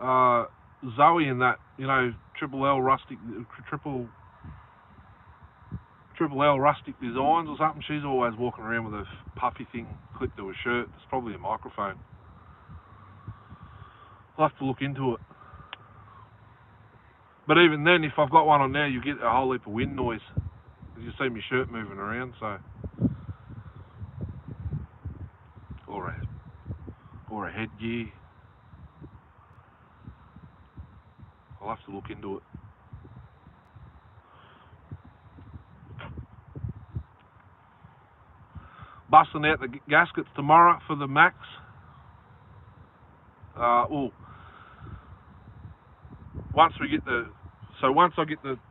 Zoe in that, you know, triple L rustic designs or something. She's always walking around with a puffy thing clipped to her shirt. It's probably a microphone. I'll have to look into it. But even then, if I've got one on there, you get a whole heap of wind noise. You see my shirt moving around, so. Or a headgear. I'll have to look into it. Busting out the gaskets tomorrow for the Max. Once I get the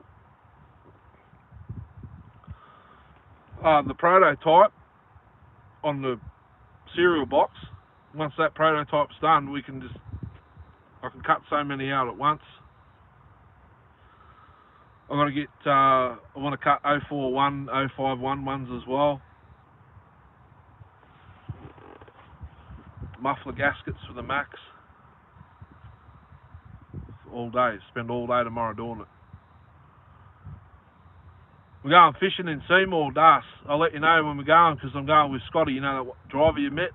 prototype on the cereal box, once that prototype's done, I can cut so many out at once. I want to cut 041, 051 ones as well. Muffler gaskets for the Max. All day, spend all day tomorrow doing it. We're going fishing in Seymour, Das. I'll let you know when we're going, because I'm going with Scotty, you know, that driver you met,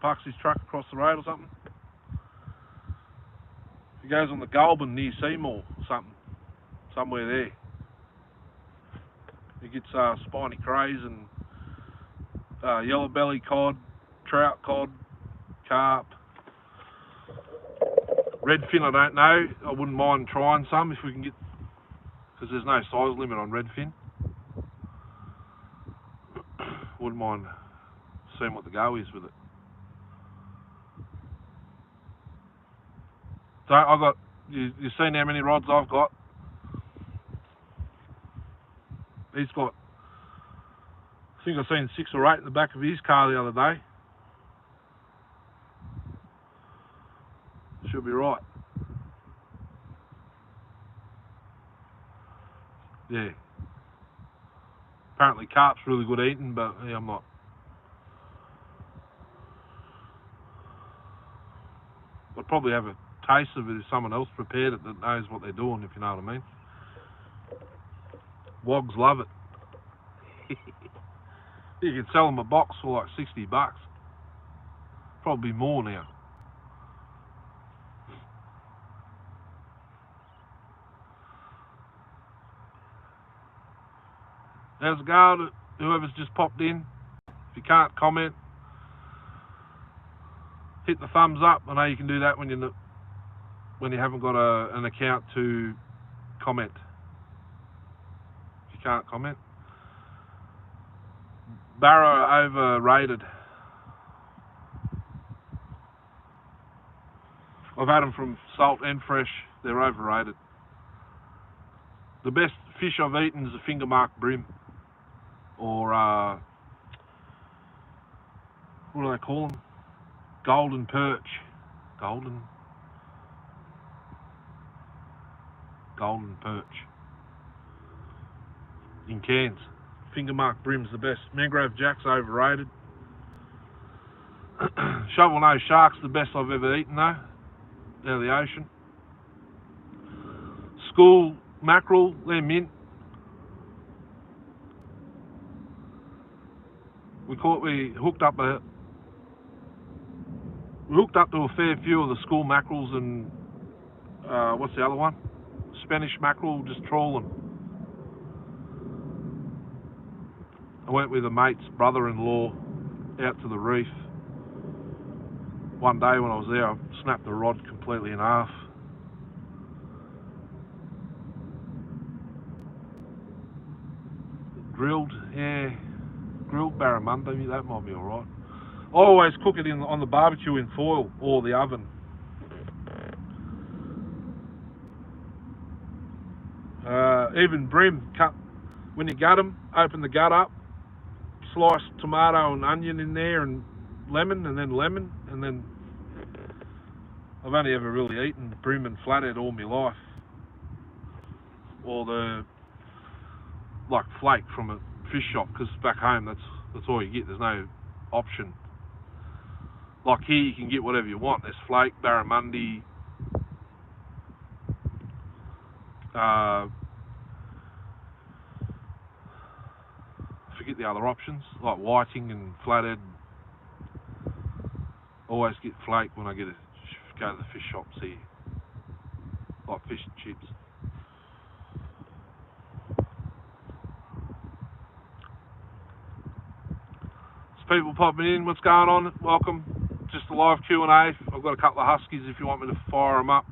parks his truck across the road or something. He goes on the Goulburn near Seymour or something, somewhere there. He gets spiny crays and yellow belly cod, trout cod, carp. Redfin I don't know. I wouldn't mind trying some if we can get, because there's no size limit on redfin. Wouldn't mind seeing what the go is with it. So I've got, you've seen how many rods I've got? He's got, I think I've seen 6 or 8 in the back of his car the other day. Should be right. Yeah. Apparently carp's really good eating, but yeah, I'm not. I'd probably have a taste of it if someone else prepared it that knows what they're doing, if you know what I mean. Wogs love it. You can sell them a box for like $60. Probably more now. How's it going? Whoever's just popped in, if you can't comment, hit the thumbs up. I know you can do that when you haven't got an account to comment. If you can't comment. Barrow overrated. I've had them from salt and fresh. They're overrated. The best fish I've eaten is a finger mark brim, or what do they call them? Golden perch. Golden perch. In cans. Finger mark brim's the best. Mangrove jack's overrated. Shovel nose shark's the best I've ever eaten though, out of the ocean. School mackerel, they're mint. We hooked up to a fair few of the school mackerels and what's the other one? Spanish mackerel, just trawling. I went with a mate's brother-in-law out to the reef. One day when I was there, I snapped the rod completely in half. Drilled, yeah. grilled barramundi, that might be alright. I always cook it on the barbecue in foil or the oven. Even bream, cut when you gut them, open the gut up, slice tomato and onion in there and lemon, and then I've only ever really eaten bream and flathead all my life, or the like flake from a fish shop, because back home that's all you get. There's no option. Like here you can get whatever you want. There's flake, barramundi, forget the other options, like whiting and flathead. Always get flake when I go to the fish shops here, like fish and chips. There's people popping in. What's going on? Welcome. Just a live Q&A. I've got a couple of huskies if you want me to fire them up.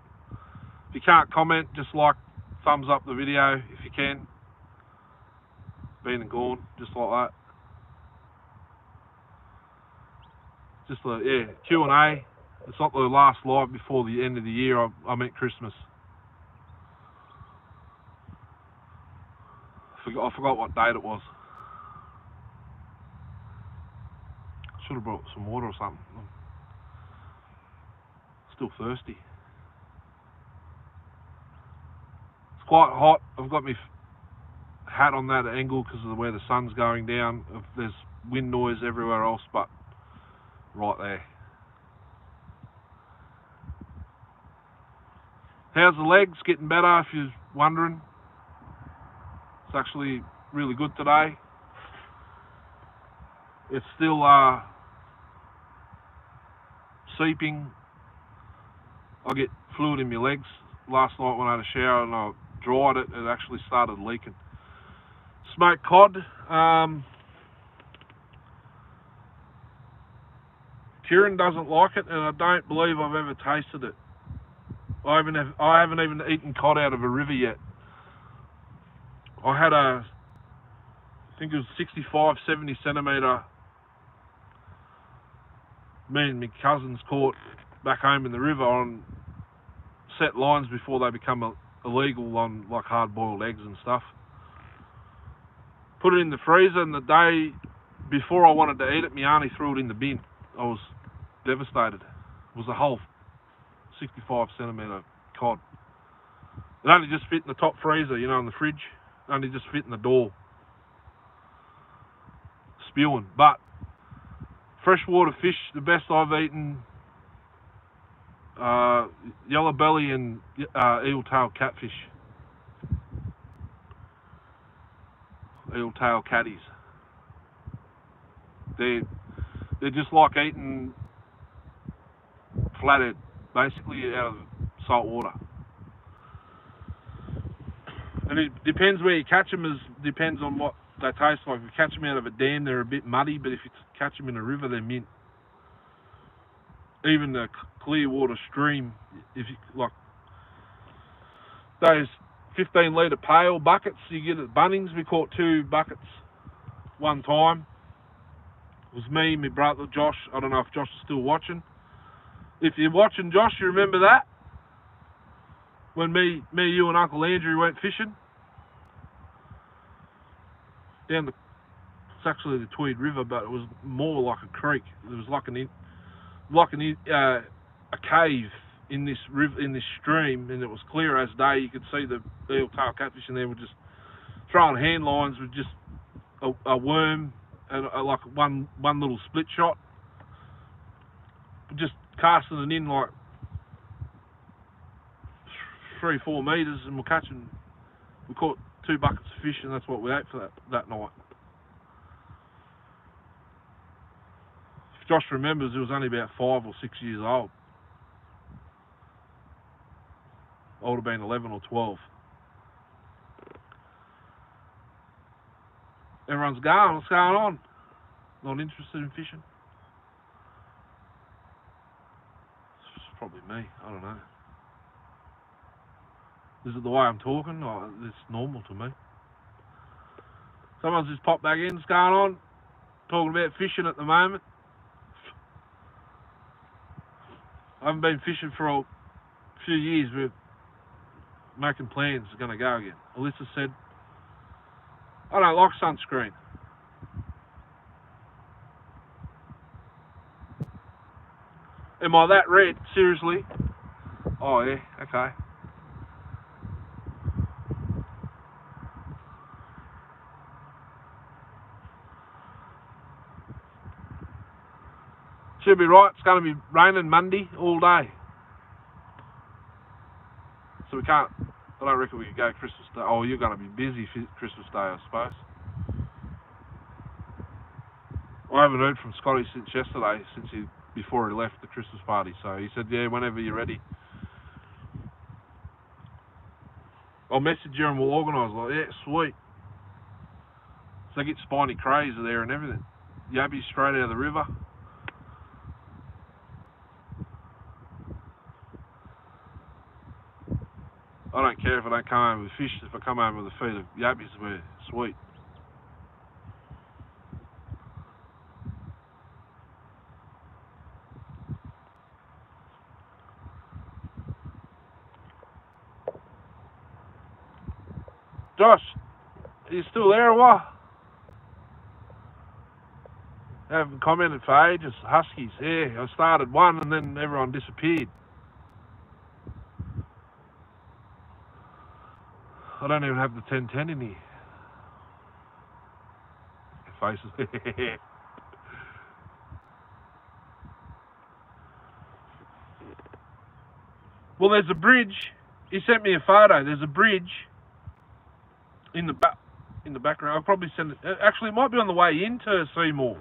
If you can't comment, just like, thumbs up the video if you can. Been and gone, just like that. Just Q&A. It's not the last live before the end of the year. I meant Christmas. I forgot what date it was. Should have brought some water or something. I'm still thirsty. It's quite hot. I've got my hat on that angle because of where the sun's going down. There's wind noise everywhere else but right there. How's the legs? Getting better if you're wondering. It's actually really good today. It's still seeping. I get fluid in my legs. Last night when I had a shower and I dried it, it actually started leaking. Smoked cod. Kieran doesn't like it, and I don't believe I've ever tasted it. I haven't even eaten cod out of a river yet. I had I think it was 65, 70 centimetre. Me and my cousins caught back home in the river on set lines before they become illegal on like hard-boiled eggs and stuff. Put it in the freezer, and the day before I wanted to eat it, my auntie threw it in the bin. I was devastated. It was a whole 65 centimetre cod. It only just fit in the top freezer, you know, in the fridge. It only just fit in the door. Spewing. But freshwater fish, the best I've eaten, yellow belly and eel-tail catfish. Eel-tail catties. They're just like eating flathead, basically out of salt water. And it depends where you catch them. Depends on what they taste like. If you catch them out of a dam, they're a bit muddy, but if you catch them in a river, they're mint. Even the clear water stream, if you like those 15-litre pail buckets you get at Bunnings, we caught 2 buckets one time. It was me, my brother Josh. I don't know if Josh is still watching. If you're watching, Josh, you remember that? When me, you and Uncle Andrew went fishing down it's actually the Tweed River, but it was more like a creek. It was like a cave in this river, in this stream, and it was clear as day. You could see the eel-tail catfish in there. Were just throwing hand lines with just a worm and like one little split shot, just casting it in like 3-4 meters, and we're catching. We caught 2 buckets of fish, and that's what we ate for that night. If Josh remembers, it was only about 5 or 6 years old. I would have been 11 or 12. Everyone's going. What's going on? Not interested in fishing? It's probably me. I don't know. Is it the way I'm talking? Oh, it's normal to me. Someone's just popped back in. What's going on? talking about fishing at the moment. I haven't been fishing for a few years. We're making plans. We're going to go again. Alyssa said, I don't like sunscreen. Am I that red? Seriously? Oh, yeah. Okay. Should be right. It's going to be raining Monday all day. So we can't... I don't reckon we can go Christmas Day. Oh, you're going to be busy for Christmas Day, I suppose. I haven't heard from Scotty since yesterday, before he left the Christmas party. So he said, yeah, whenever you're ready. I'll message you and we'll organise. Like, yeah, sweet. So they get spiny crays there and everything. Yabbies straight out of the river. I don't care if I don't come home with fish. If I come home with a feed of yabbies, we're sweet. Josh, are you still there or what? I haven't commented for ages. Huskies, yeah. I started one and then everyone disappeared. I don't even have the 1010 in here. Faces. Well, there's a bridge. He sent me a photo. There's a bridge in the background. I'll probably send it. Actually, it might be on the way into Seymour.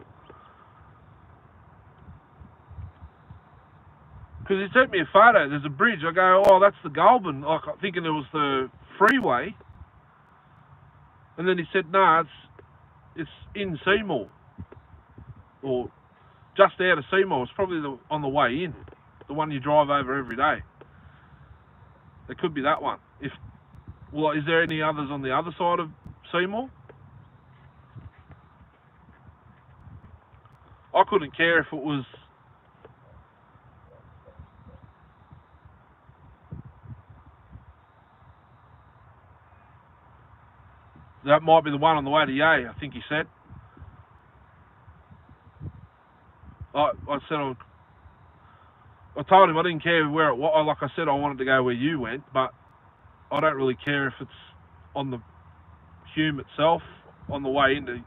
Because he sent me a photo. There's a bridge. I go, oh, that's the Goulburn. Like, thinking it was the freeway. And then he said, no, it's in Seymour. Or just out of Seymour. It's probably on the way in. The one you drive over every day. It could be that one. Well, is there any others on the other side of Seymour? I couldn't care if it was... That might be the one on the way to Yea, I think he said. I told him I didn't care where it was. Like I said, I wanted to go where you went, but I don't really care if it's on the Hume itself, on the way into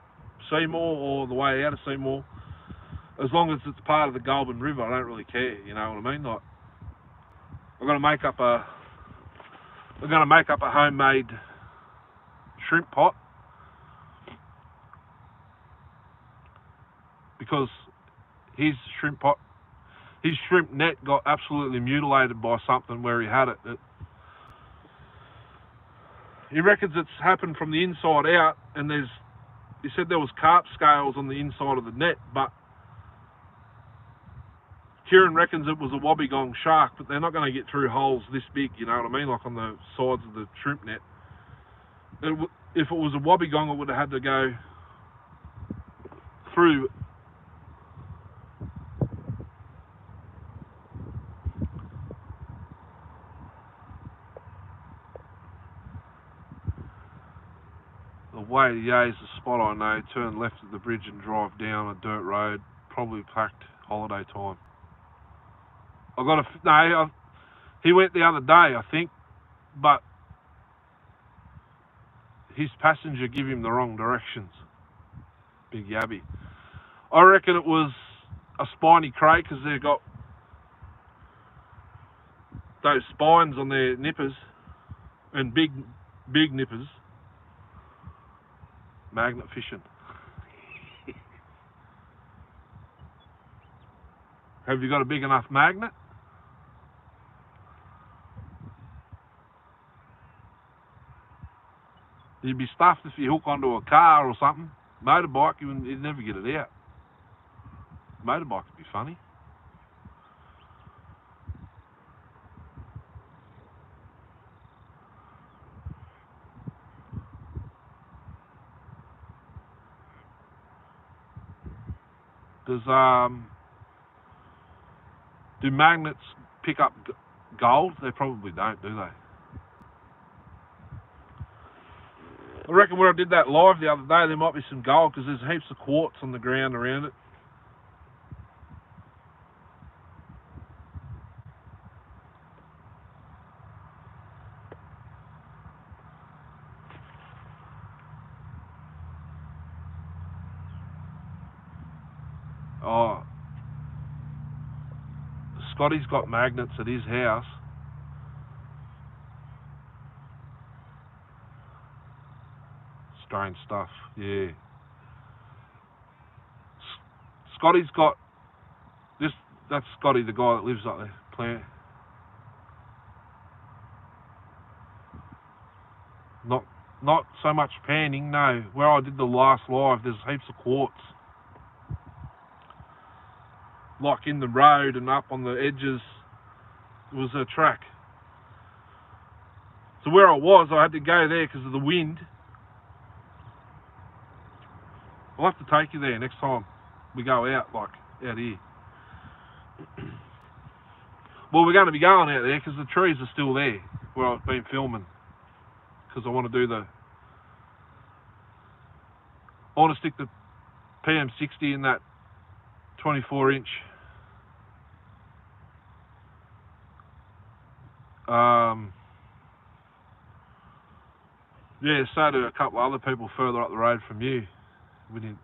Seymour or the way out of Seymour. As long as it's part of the Goulburn River, I don't really care. You know what I mean? Like, I'm gonna make up a homemade shrimp pot because his shrimp net got absolutely mutilated by something where he had it. He reckons it's happened from the inside out, and he said there was carp scales on the inside of the net, but Kieran reckons it was a wobbegong shark, but they're not going to get through holes this big, you know what I mean, like on the sides of the shrimp net. If it was a wobbegong, it would have had to go through. The way to Yea's the spot I know. Turn left at the bridge and drive down a dirt road. Probably packed holiday time. He went the other day, I think, but his passenger gave him the wrong directions. Big yabby. I reckon it was a spiny cray because they've got those spines on their nippers and big nippers. Magnet fishing. Have you got a big enough magnet? You'd be stuffed if you hook onto a car or something. Motorbike, you'd never get it out. Motorbike would be funny. There's do magnets pick up gold? They probably don't, do they? I reckon where I did that live the other day, there might be some gold because there's heaps of quartz on the ground around it. Oh, Scotty's got magnets at his house. Strange stuff, yeah. Scotty's got this. That's Scotty, the guy that lives up there. Plant. Not so much panning. No, where I did the last live, there's heaps of quartz, like in the road and up on the edges. It was a track. So where I was, I had to go there because of the wind. I'll have to take you there next time we go out, like out here. Well, we're going to be going out there because the trees are still there where I've been filming. Because I want to do I want to stick the PM60 in that 24-inch. Yeah, so do a couple of other people further up the road from you. We didn't.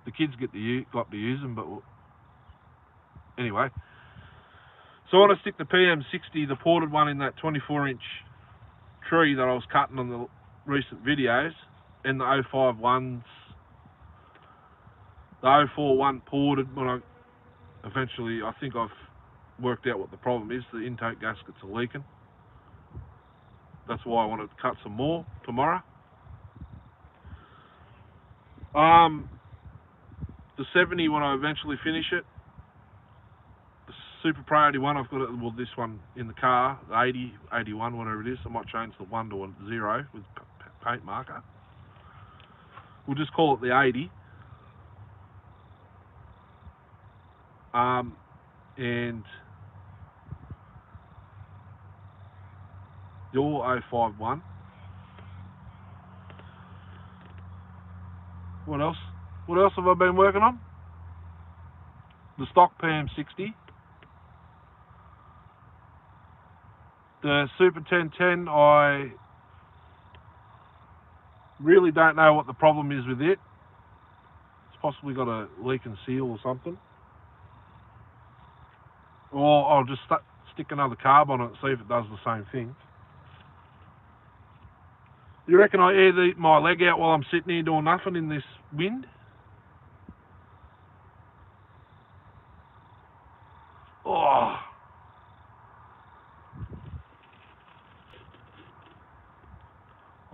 The kids got to use them, but anyway. So I want to stick the PM60, the ported one, in that 24-inch tree that I was cutting on the recent videos, and the 051s, the 041 ported. When I think I've worked out what the problem is. The intake gaskets are leaking. That's why I wanted to cut some more tomorrow. The 70, when I eventually finish it, the Super Pro 81, I've got it, well, this one in the car, the 80, 81, whatever it is. I might change the 1 to a 0 with paint marker. We'll just call it the 80. And your 051. What else? What else have I been working on? The stock PM60. The Super 1010, I really don't know what the problem is with it. It's possibly got a leak and seal or something. Or I'll just stick another carb on it and see if it does the same thing. You reckon I air my leg out while I'm sitting here doing nothing in this wind? Oh.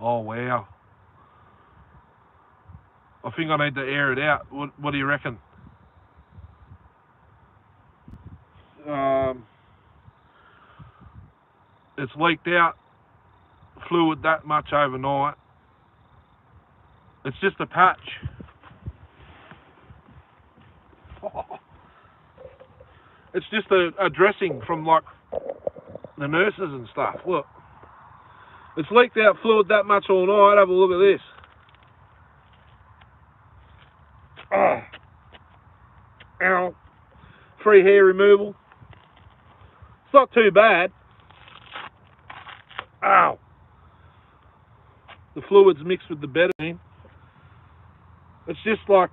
Oh, wow. I think I need to air it out. What do you reckon? It's leaked out fluid that much overnight. It's just a patch. It's just a dressing from like the nurses and stuff. Look, it's leaked out fluid that much all night. Have a look at this. Oh. Ow. Free hair removal. It's not too bad. Ow. The fluid's mixed with the betadine. It's just like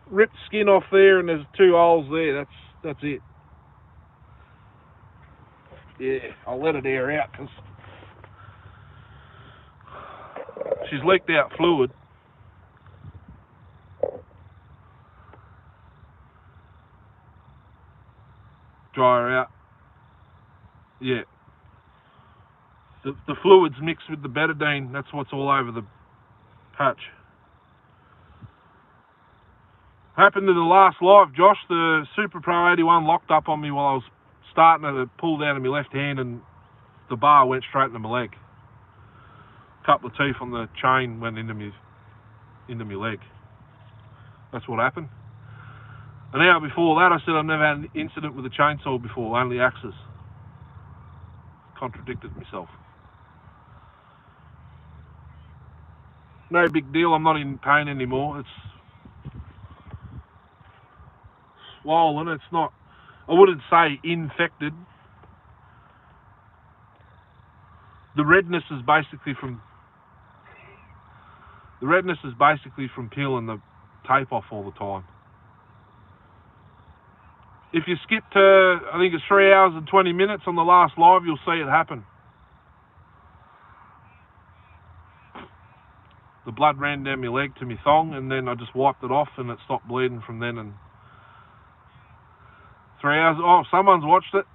ripped skin off there, and there's 2 holes there. That's it. Yeah, I'll let it air out because she's leaked out fluid. Dry her out. Yeah. The fluid's mixed with the betadine. That's what's all over the patch. Happened to the last live, Josh. The Super Pro 81 locked up on me while I was starting to pull down to my left hand, and the bar went straight into my leg. A couple of teeth on the chain went into my leg. That's what happened. An hour before that I said I've never had an incident with a chainsaw before, only axes. Contradicted myself. No big deal, I'm not in pain anymore. It's swollen, it's not, I wouldn't say infected. The redness is basically from peeling the tape off all the time. If you skip to, I think it's 3 hours and 20 minutes on the last live, you'll see it happen. The blood ran down my leg to my thong, and then I just wiped it off, and it stopped bleeding from then. And 3 hours. Oh, someone's watched it.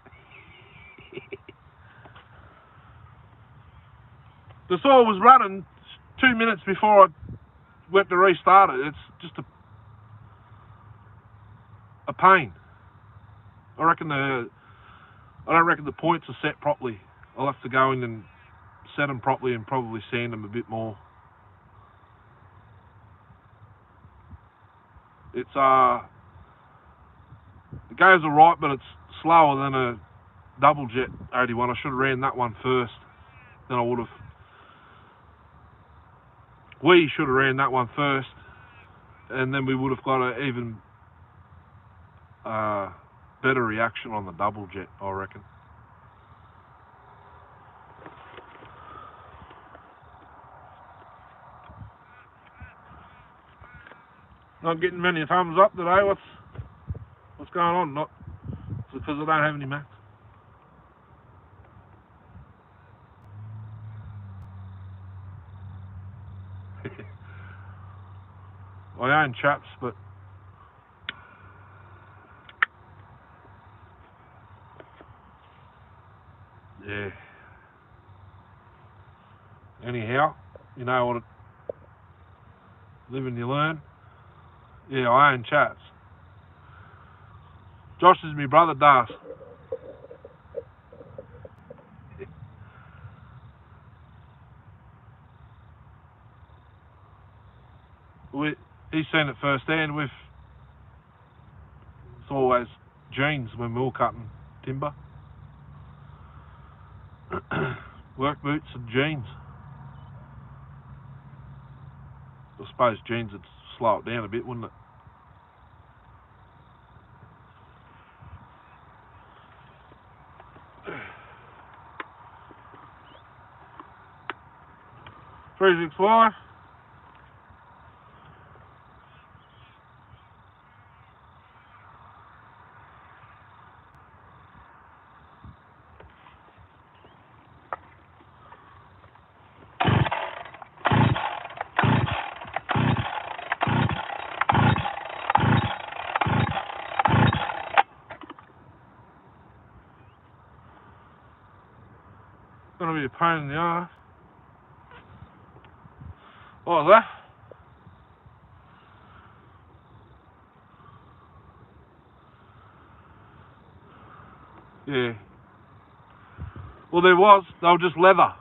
The saw was running 2 minutes before I went to restart it. It's just a pain. I don't reckon the points are set properly. I'll have to go in and set them properly and probably sand them a bit more. It goes alright, but it's slower than a double jet 81. I should have ran that one first. Then I would have. We should have ran that one first, and then we would have got an even better reaction on the double jet, I reckon. Not getting many thumbs up today. What's going on? Not because I don't have any mats. I own chaps, but yeah. Anyhow, you know what? Live and you learn. Yeah, I own chaps. Josh is my brother, Das. He's seen it firsthand. It's always jeans when we're all cutting timber. Work boots and jeans. I suppose jeans would slow it down a bit, wouldn't it? $365. Gonna be a pain in the ass. What was that? Yeah. Well, there was. They were just leather,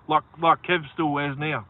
like Kev still wears now.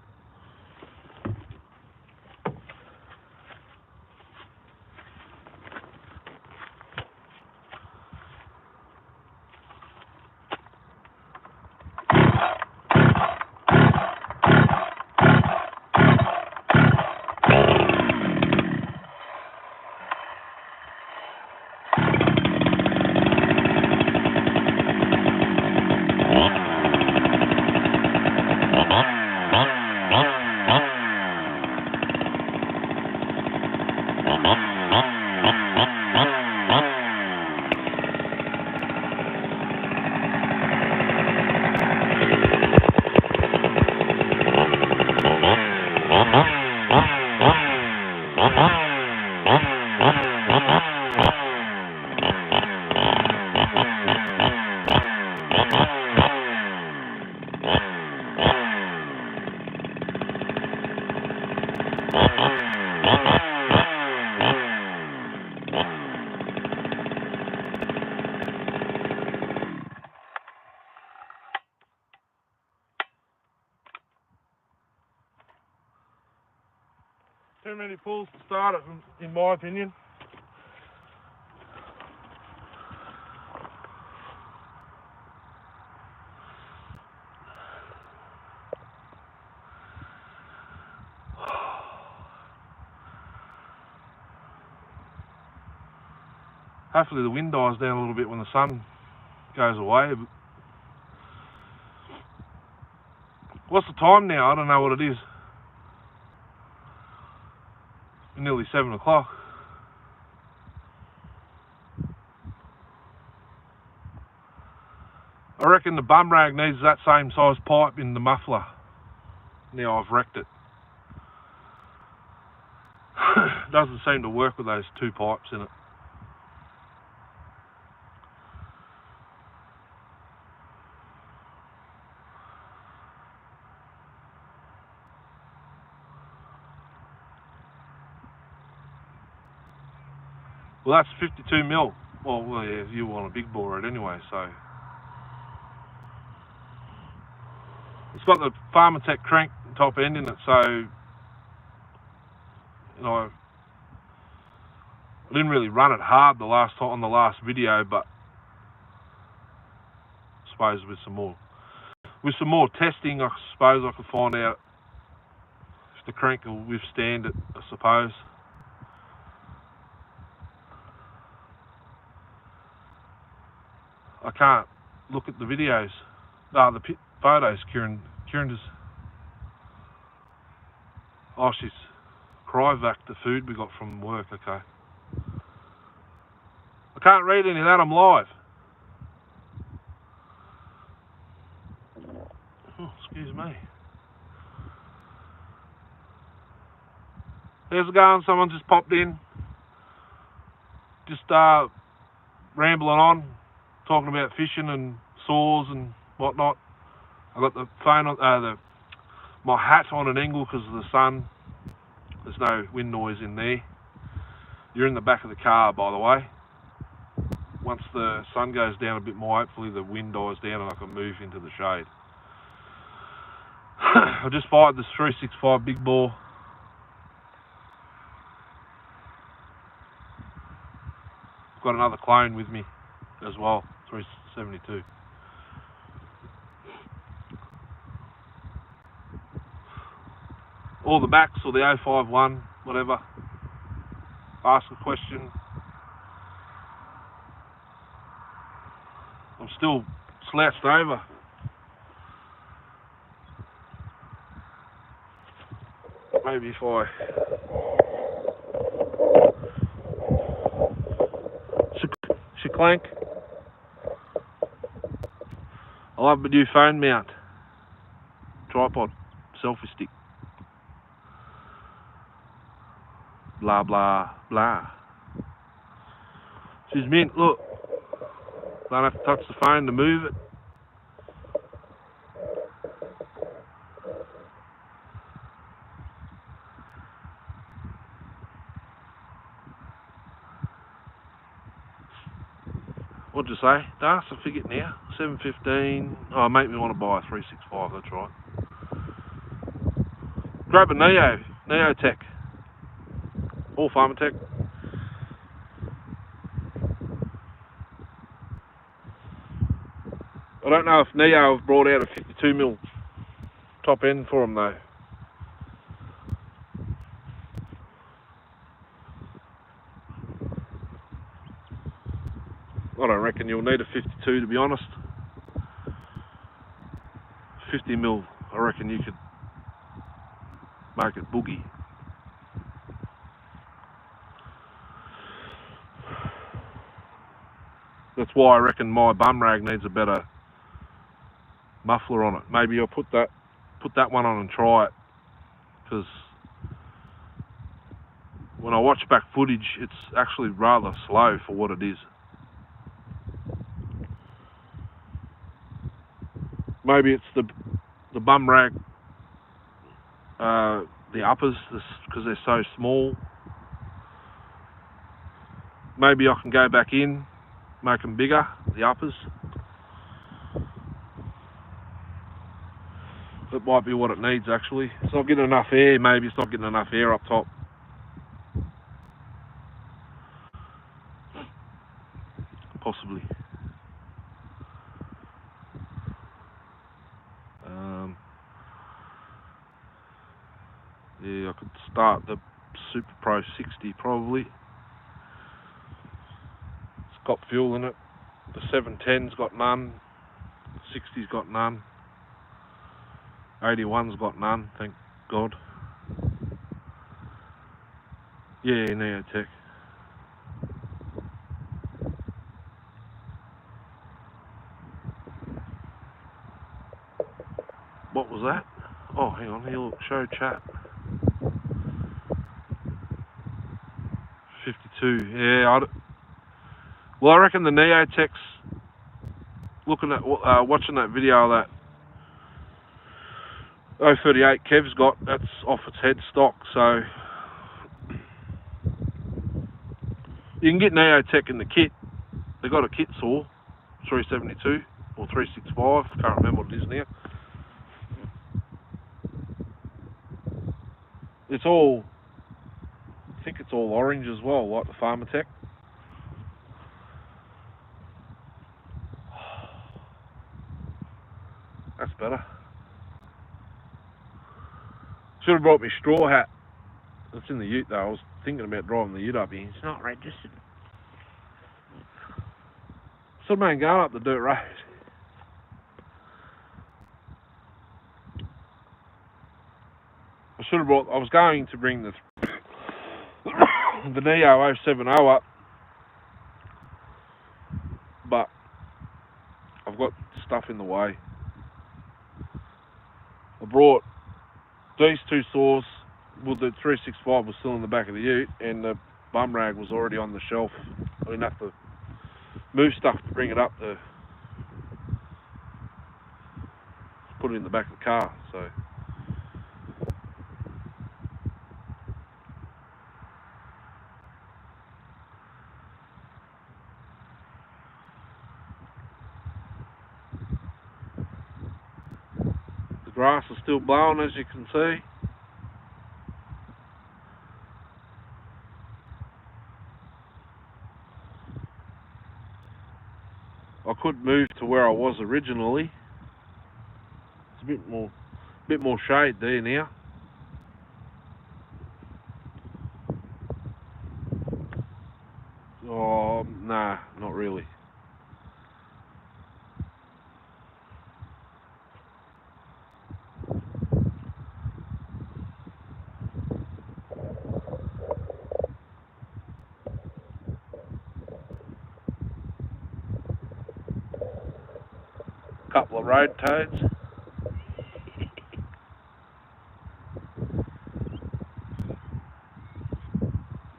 Too many pulls to start it, in my opinion. Hopefully the wind dies down a little bit when the sun goes away. What's the time now? I don't know what it is. Nearly 7 o'clock. I reckon the bum rag needs that same size pipe in the muffler. Now I've wrecked it. Doesn't seem to work with those 2 pipes in it. Well, that's 52 mil. Well, yeah, you want a big bore it anyway, so. It's got the Pharmatech crank top end in it, so, you know, I didn't really run it hard on the last video, but I suppose with some more testing, I suppose I could find out if the crank will withstand it, I suppose. I can't look at the videos. The photos, Kieran just... Oh, she's cryovac the food we got from work, okay. I can't read any of that, I'm live. Oh, excuse me. How's it going? Someone just popped in. Just rambling on, talking about fishing and saws and whatnot. I got the phone on, my hat on an angle because of the sun. There's no wind noise in there. You're in the back of the car, by the way. Once the sun goes down a bit more, hopefully the wind dies down and I can move into the shade. I just fired this 365 big bore. I've got another clone with me as well, 372. Or the Max or the 051, whatever. Ask a question. I'm still slouched over. Maybe if I... Clank. I love my new phone mount. Tripod. Selfie stick. Blah, blah, blah. She's mint, look. Don't have to touch the phone to move it. What'd you say? Das, I forget now. 7.15. Oh, make me want to buy a 365, that's right. Grab a Neo Tech. Or Pharmatech. I don't know if Neo have brought out a 52mm top end for them though. I don't reckon you'll need a 52 to be honest. 50mm, I reckon you could make it boogie. That's why I reckon my bum rag needs a better muffler on it. Maybe I'll put that one on and try it, because when I watch back footage it's actually rather slow for what it is. Maybe it's the bum rag, the uppers, because they're so small. Maybe I can go back in, make them bigger, the uppers. That might be what it needs actually. It's not getting enough air, maybe it's not getting enough air up top. Possibly. Yeah, I could start the Super Pro 60 probably. got fuel in it. The 710's got none. 60's got none. 81's got none, thank God. Yeah, Neotech. What was that? Oh, hang on here, look, show chat. 52, yeah, well, I reckon the Neotech's, looking at, watching that video that 038 Kev's got, that's off its head stock, so you can get Neotech in the kit. They got a kit saw, 372 or 365, can't remember what it is now. It's all, I think it's all orange as well, like the Pharmatech. That's better. Should have brought me straw hat. It's in the ute though. I was thinking about driving the ute up here. It's not registered. So man, going up the dirt road. I should have brought. I was going to bring the Neo 070 up, but I've got stuff in the way. I brought these two saws. Well, the 365 was still in the back of the ute, and the bum rag was already on the shelf. I didn't have to move stuff to bring it up to put it in the back of the car. So the grass is still blowing, as you can see. I could move to where I was originally. It's a bit more shade there now. Oh, nah, not really. Couple of road toads.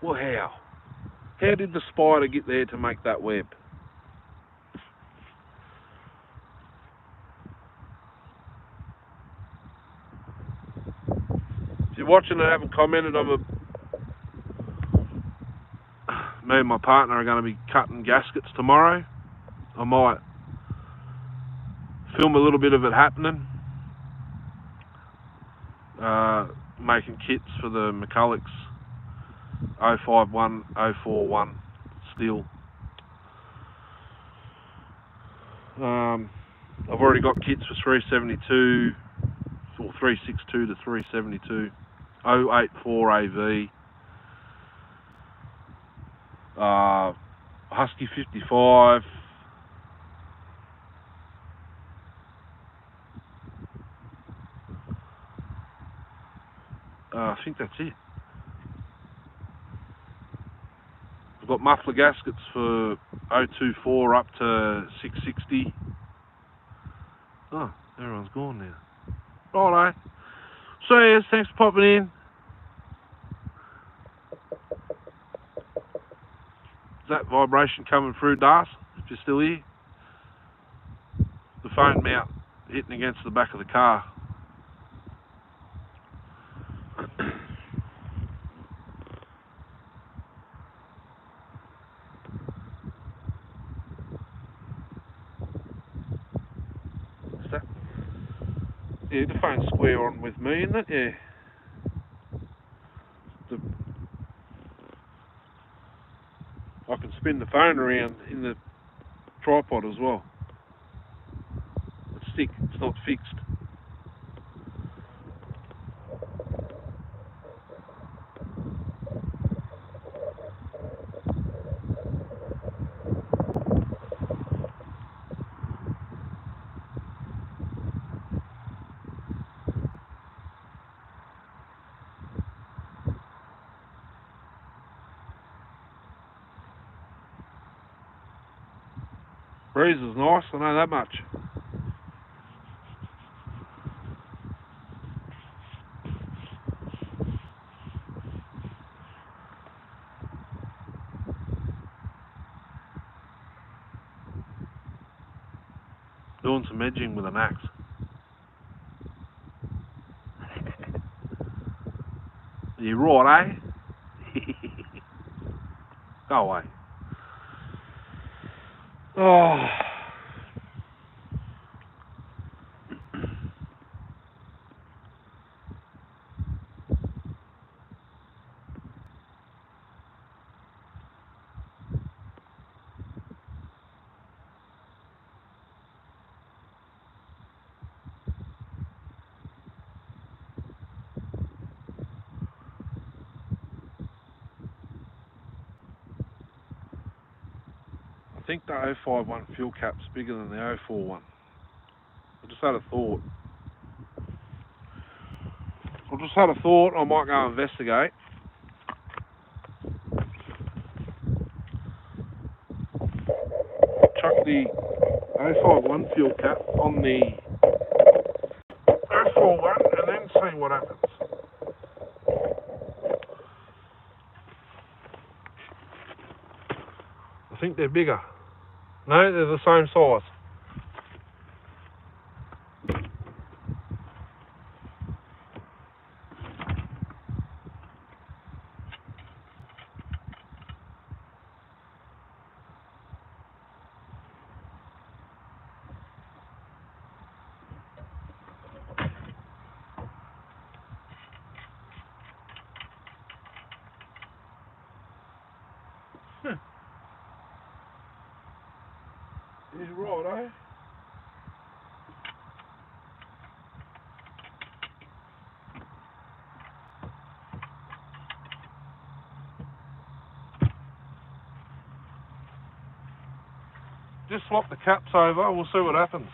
Well, how? How did the spider get there to make that web? If you're watching and haven't commented, me and my partner are going to be cutting gaskets tomorrow. I might film a little bit of it happening. Making kits for the McCulloch's 051, 041 steel. I've already got kits for 372 or 362 to 372, 084 AV, Husky 55. I think that's it. I've got muffler gaskets for 024 up to 660. Oh, everyone's gone now. Righto. See you. Thanks for popping in. Is that vibration coming through, Das? If you're still here. The phone mount hitting against the back of the car. Is that? Yeah, the phone's square on with me, isn't it? Yeah. I can spin the phone around in the tripod as well. It's stick, it's not fixed. Breeze is nice, I know that much. Doing some edging with an axe. You right, eh? Go away. Oh. I think the 051 fuel cap's bigger than the 041. I just had a thought. I might go investigate. Chuck the 051 fuel cap on the 041 and then see what happens. I think they're bigger. No, they're the same size. He's right, eh? Just swap the caps over, we'll see what happens.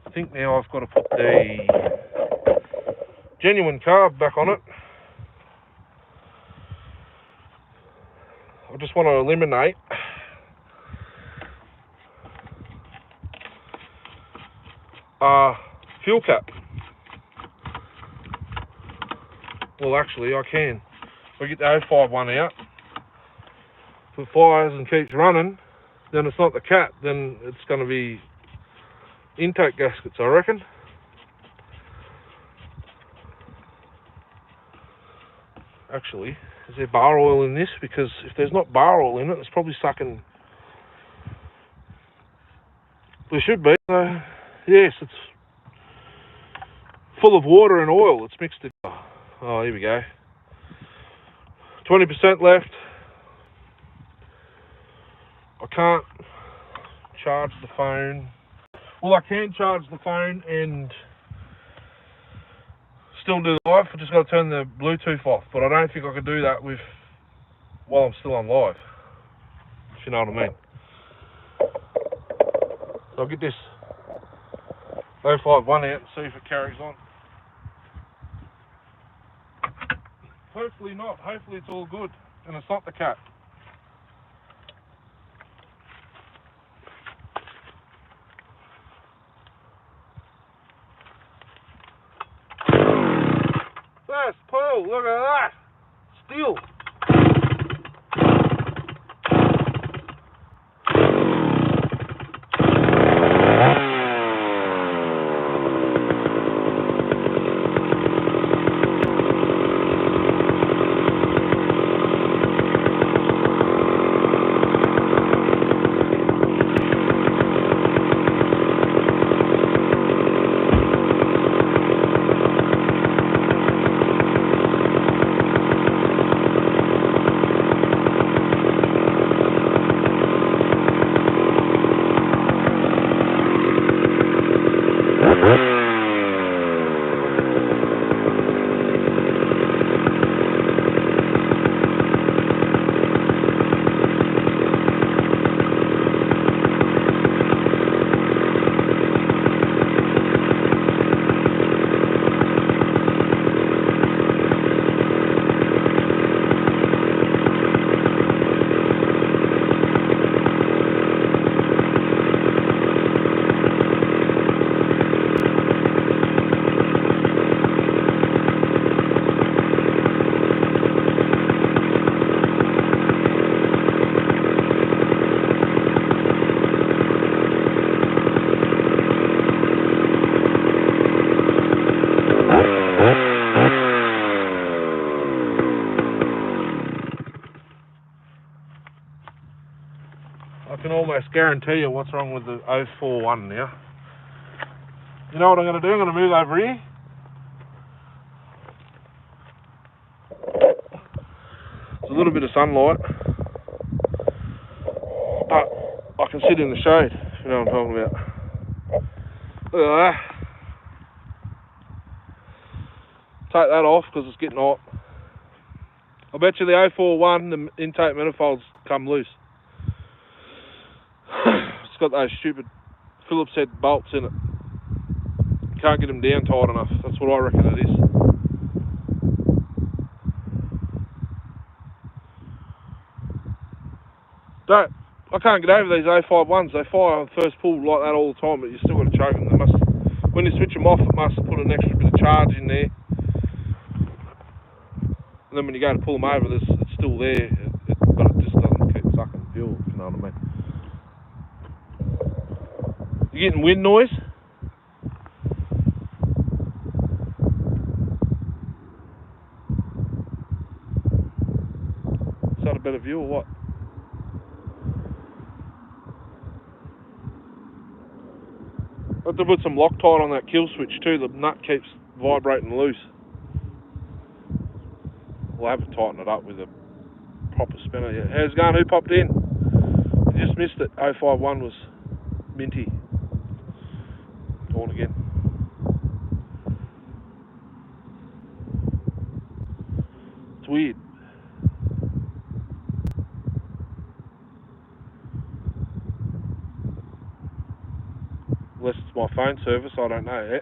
I think now I've got to put the genuine carb back on it. I just want to eliminate fuel cap. Well, actually, I can. If I get the 051 out, if it fires and keeps running, then it's not the cap, then it's going to be intake gaskets, I reckon. Actually, is there bar oil in this? Because if there's not bar oil in it, it's probably sucking. There should be. Yes, it's full of water and oil. It's mixed together. Oh, here we go. 20% left. I can't charge the phone. Well, I can charge the phone and still do live. I just got to turn the Bluetooth off, but I don't think I could do that while I'm still on live. If you know what I mean. So I'll get this 051 out and see if it carries on. Hopefully not. Hopefully it's all good and it's not the cat. That's Paul, look at that. Still. I can almost guarantee you what's wrong with the 041 now. You know what I'm going to do? I'm going to move over here. There's a little bit of sunlight, but I can sit in the shade, if you know what I'm talking about. Look at that. Take that off because it's getting hot. I bet you the 041, the intake manifolds come loose. It's got those stupid Phillips head bolts in it. Can't get them down tight enough. That's what I reckon it is. I can't get over these 051s. They fire on first pull like that all the time, but you still got to choke them. They must, when you switch them off, it must put an extra bit of charge in there. And then when you go to pull them over, it's still there, but it just doesn't keep sucking fuel, if you know what I mean. You getting wind noise? Is that a better view or what? I have to put some Loctite on that kill switch too. The nut keeps vibrating loose. Well, I haven't tightened it up with a proper spinner yet. How's it going? Who popped in? You just missed it. 051 was minty. On again. It's weird. Unless it's my phone service, I don't know.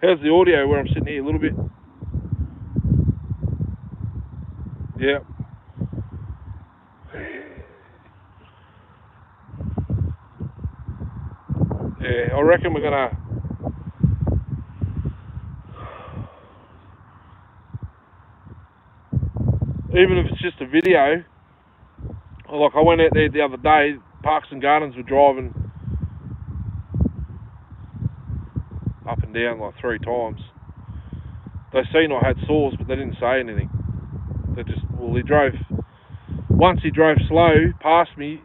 How's the audio where I'm sitting here? A little bit. Yeah. Yeah, I reckon we're gonna. Even if it's just a video, like I went out there the other day, Parks and Gardens were driving up and down like 3 times. They seen I had saws, but they didn't say anything. They just, well, once he drove slow past me,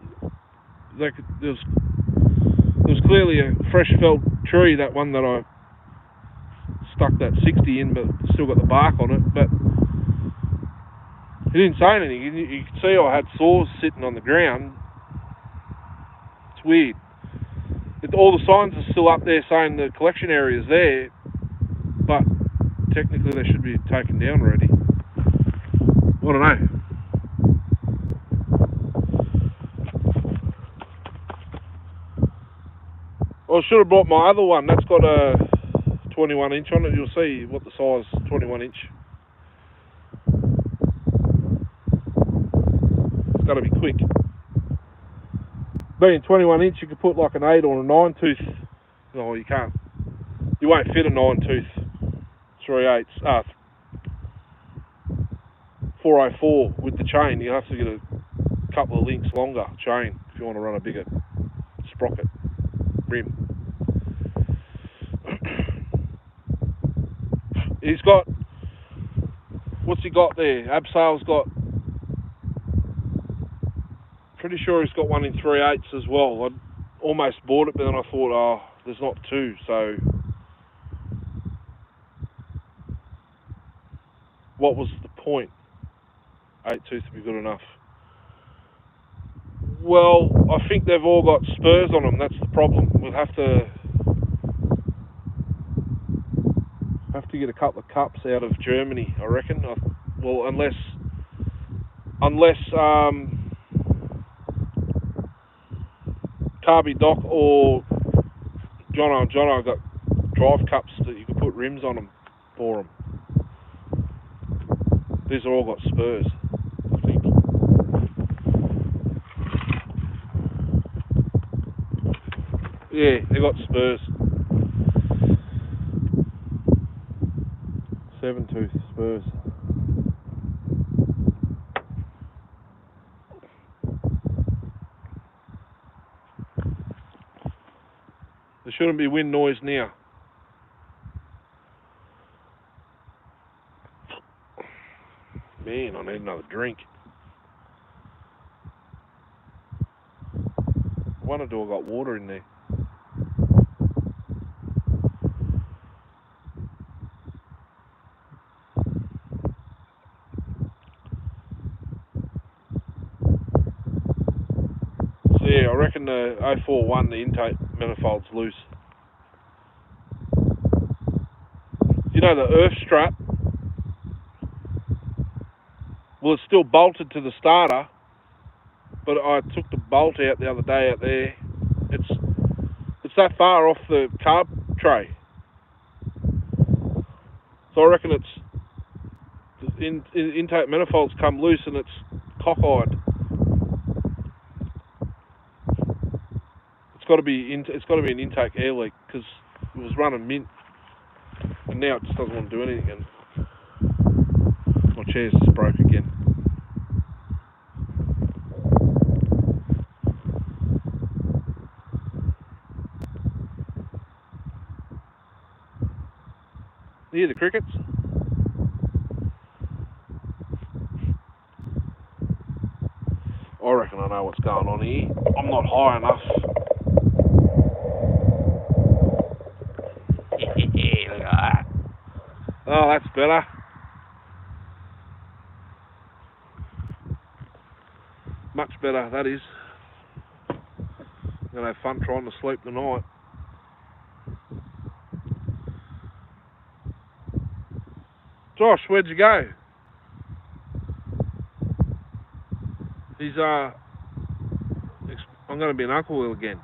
there was clearly a fresh felled tree, that one that I stuck that 60 in, but still got the bark on it, but he didn't say anything. You could see I had saws sitting on the ground. It's weird. All the signs are still up there saying the collection area is there, but technically they should be taken down already. I don't know. I should have brought my other one. That's got a 21 inch on it. You'll see what the size 21 inch. It's got to be quick. Being 21 inch, you could put like an 8 or a 9 tooth. No, you can't. You won't fit a 9 tooth 3/8. 404 with the chain. You have to get a couple of links longer chain if you want to run a bigger sprocket rim. He's got, what's he got there? Abseil's got, pretty sure he's got one in 3/8 as well. I almost bought it, but then I thought, oh, there's not 2, so what was the point? 8 tooth would be good enough. Well, I think they've all got spurs on them. That's the problem. We'll have to get a couple of cups out of Germany, I reckon. Well, unless Carby Doc or Jono got drive cups that you can put rims on them for them. These have all got spurs, I think. Yeah, they got spurs. 7 tooth spurs. There shouldn't be wind noise now. Man, I need another drink. wonder do I got water in there? So yeah, I reckon the 041, the intake manifold's loose. You know the earth strap? Well, it's still bolted to the starter, but I took the bolt out the other day out there. It's that far off the carb tray. So I reckon it's intake manifolds come loose and it's cockeyed. It's got to be an intake air leak because it was running mint, and now it just doesn't want to do anything. And my chair's just broke again. You hear the crickets? I reckon I know what's going on here. I'm not high enough. Look at that. Oh, that's better. Much better, that is. I'm going to have fun trying to sleep tonight. Josh, where'd you go? I'm going to be an uncle again.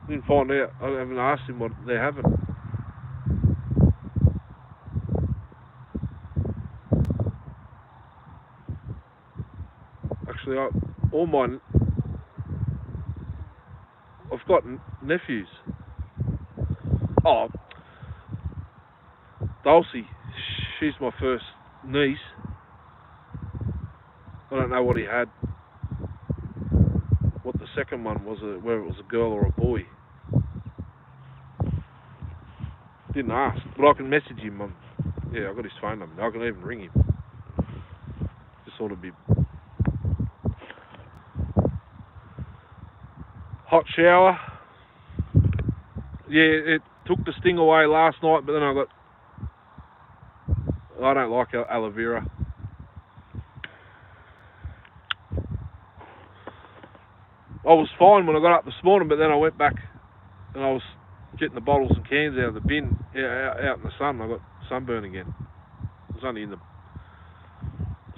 Didn't find out. I haven't asked him what they're having. Actually, I've got nephews. Oh, Dulcie, she's my first niece. I don't know what he had. What the second one was, whether it was a girl or a boy. Didn't ask, but I can message him on. Yeah, I got his phone number. I can even ring him. Just sort of be hot shower. Yeah, it took the sting away last night, but then I don't like aloe vera. I was fine when I got up this morning, but then I went back and I was getting the bottles and cans out of the bin out in the sun. I got sunburn again. I was only I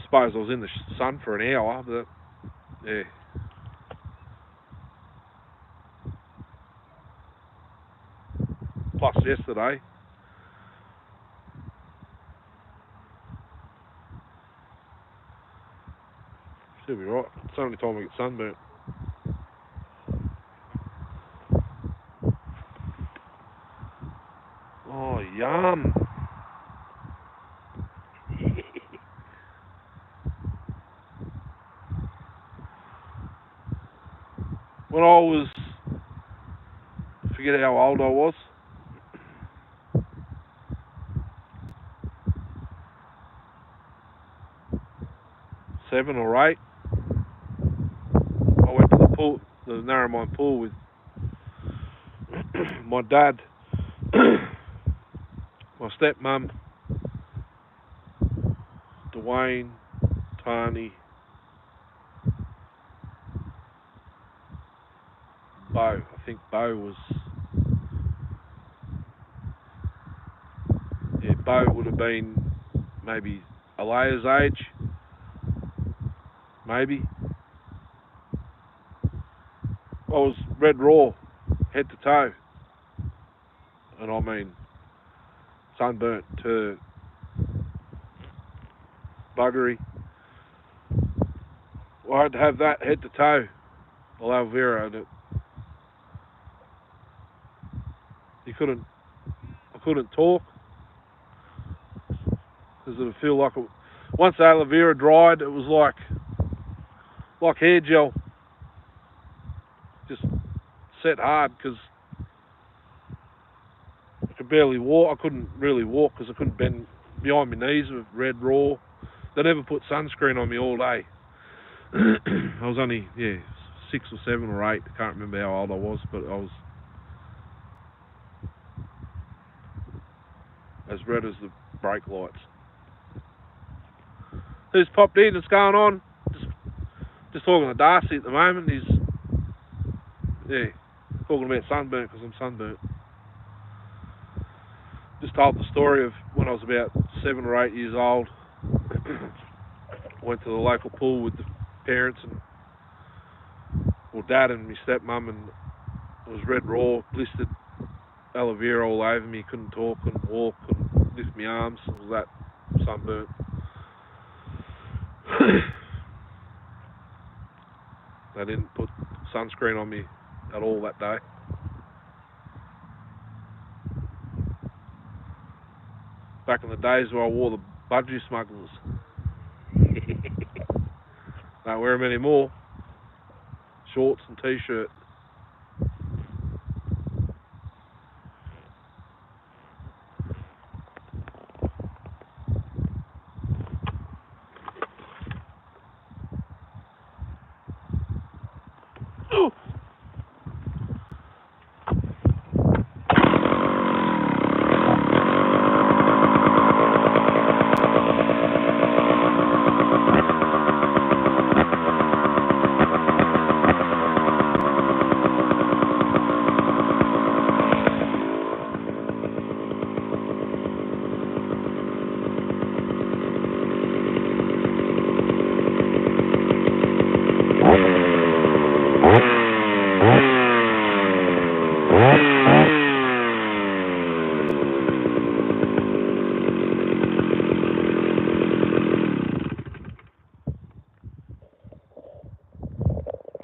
suppose I was in the sun for an hour, but yeah. Plus yesterday. She'll be right. It's the only time I get sunburnt. Oh, yum. When I was, I forget how old I was. 7 or 8. I went to the pool, the Narromine pool with my dad, my stepmum, Dwayne, Tony, Bo. I think Bo was. Yeah, Bo would have been maybe Alea's age. Maybe. I was red raw, head to toe. And I mean, sunburnt to buggery. I had to have that head to toe, aloe vera, and I couldn't talk because it would feel like once the aloe vera dried, it was like hair gel, just set hard because I could barely walk. I couldn't really walk because I couldn't bend behind my knees with red raw. They never put sunscreen on me all day. I was only 6 or 7 or 8. I can't remember how old I was, but I was as red as the brake lights. Who's popped in? What's going on? Just talking to Darcy at the moment. He's talking about sunburnt because I'm sunburnt. Just told the story of when I was about 7 or 8 years old. Went to the local pool with the parents and Dad and my stepmum, and it was red raw, blistered, aloe vera all over me. Couldn't talk, couldn't walk, couldn't lift my arms. It was that sunburnt. They didn't put sunscreen on me at all that day. Back in the days where I wore the budgie smugglers. Don't wear them anymore. Shorts and t-shirt.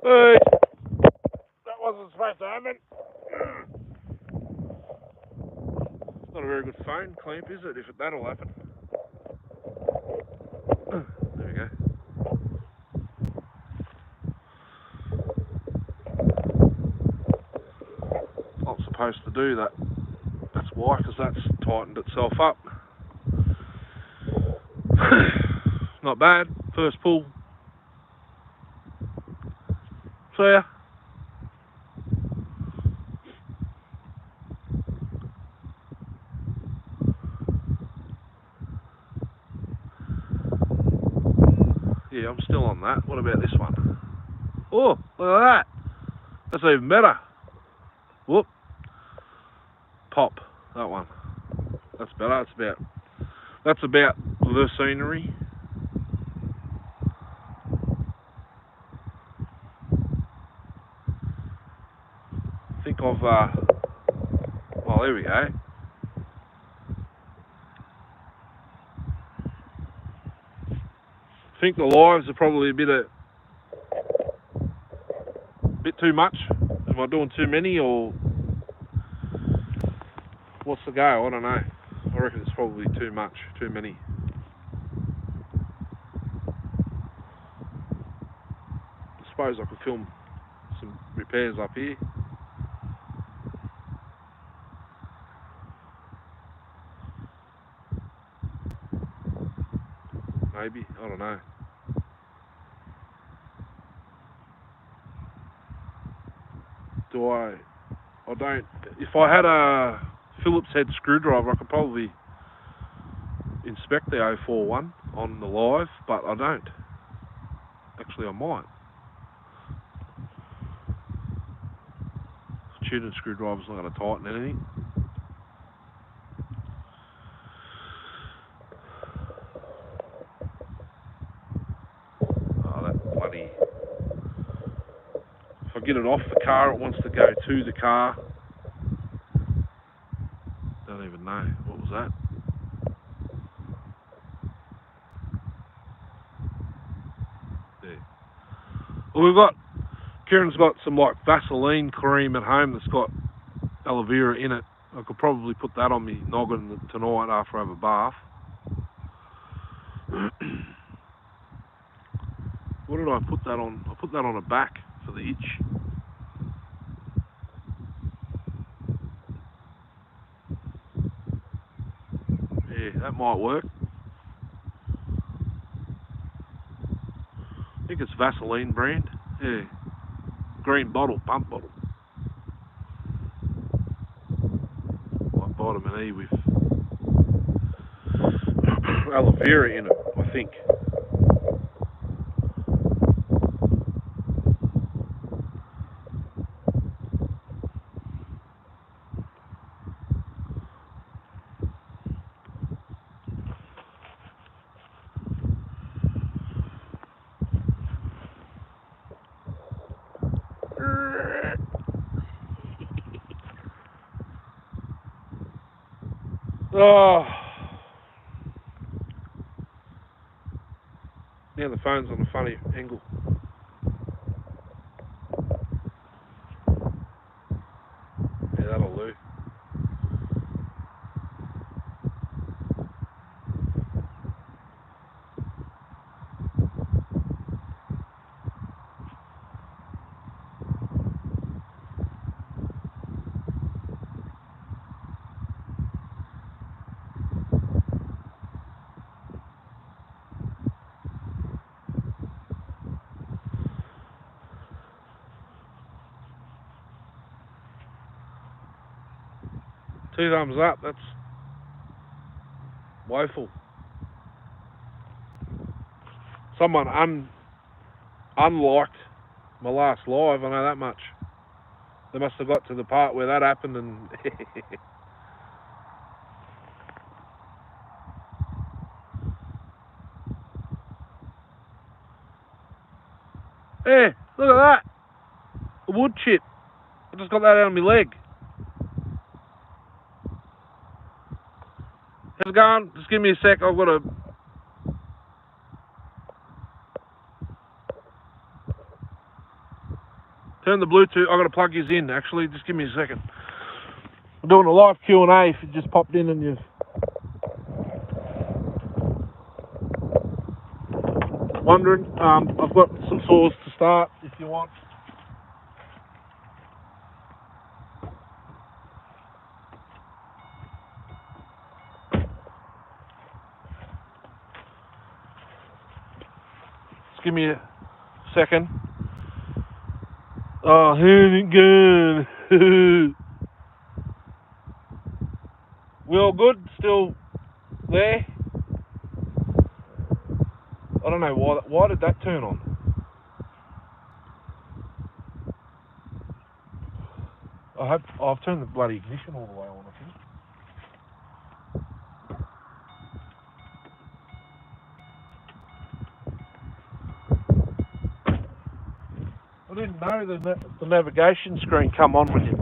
Hey, that wasn't supposed to happen. It's not a very good phone clamp, is it? If that'll happen. There we go. Not supposed to do that. That's why, because that's tightened itself up. Not bad. First pull. See ya. Yeah, I'm still on that. What about this one? Oh, look at that. That's even better. Whoop. Pop. That one. That's better. That's about the scenery. Think of well, there we go. I think the lives are probably a bit too much. Am I doing too many, or what's the go? I don't know. I reckon it's probably too much, too many. I suppose I could film some repairs up here. Maybe, I don't know. I don't. If I had a Phillips head screwdriver, I could probably inspect the 041 on the live, but I don't. Actually, I might. Tuning screwdriver's not going to tighten anything. Oh, that bloody... If I get it off the car, it wants to go to the car. Don't even know. What was that? There. Well, Kieran's got some like Vaseline cream at home that's got aloe vera in it. I could probably put that on me noggin tonight after I have a bath. What did I put that on? I put that on a back for the itch. Yeah, that might work. think it's Vaseline brand. Yeah. Green bottle, pump bottle. Like vitamin E with aloe vera in it, I think. Oh. Yeah, the phone's on a funny angle. Yeah, that'll do. Two thumbs up, that's woeful. Someone unliked my last live, I know that much. They must have got to the part where that happened and... Hey, look at that! A wood chip. I just got that out of my leg. How's it going? Just give me a sec, I've got to... Turn the Bluetooth, I've got to plug yours in actually, just give me a second. I'm doing a live Q&A if you just popped in and you're wondering. I've got some saws to start if you want. Just give me a second. Oh, here it goes. We all good? Still there? I don't know why did that turn on? I've turned the bloody ignition all the way on, I think. I didn't know the navigation screen come on when you...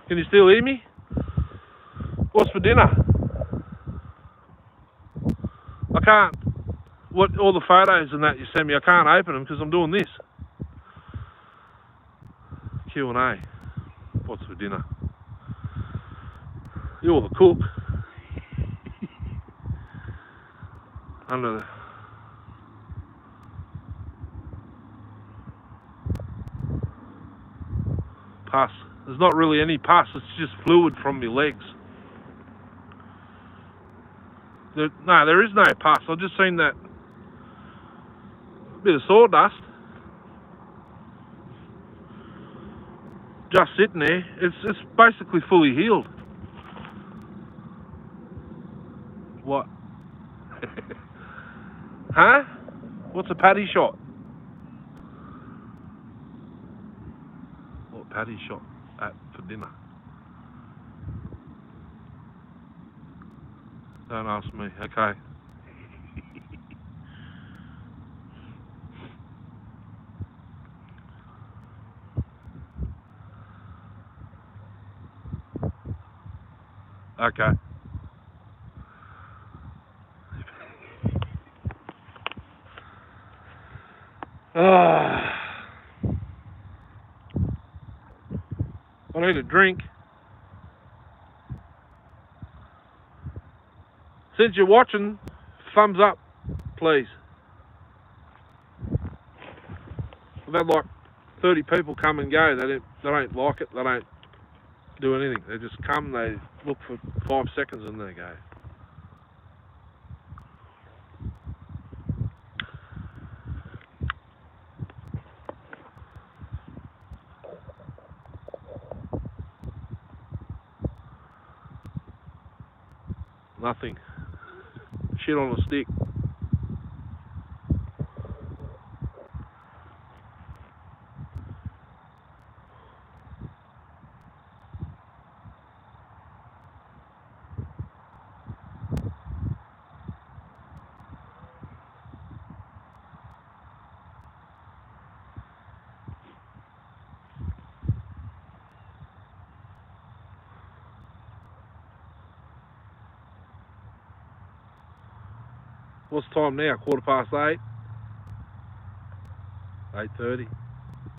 Can you still hear me? What's for dinner? I can't... all the photos and that you send me, I can't open them because I'm doing this. Q&A. What's for dinner? You're the cook. Under the... Pus. There's not really any pus, it's just fluid from my legs. No, there is no pus. I've just seen that bit of sawdust just sitting there. It's basically fully healed. What? Huh? What's a patty shot? What patty shot for dinner? Don't ask me. Okay. Okay. I need a drink. Since you're watching, thumbs up, please. I've had like 30 people come and go. They don't like it. They don't do anything. They just come, they look for 5 seconds and they go. Nothing. Shit on a stick. What's the time now? 8:15? 8:30,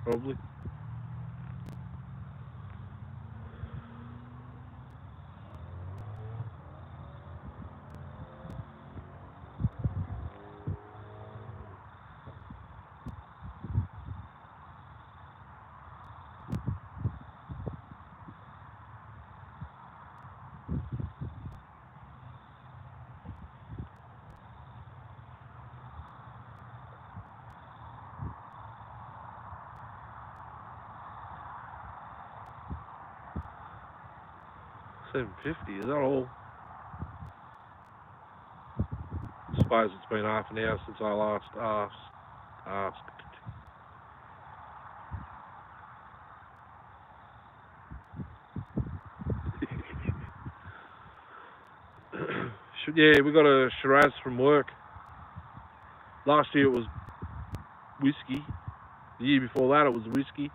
probably. $7.50, is that all? I suppose it's been half an hour since I last asked. Yeah, we got a Shiraz from work. Last year it was whiskey. The year before that it was whiskey.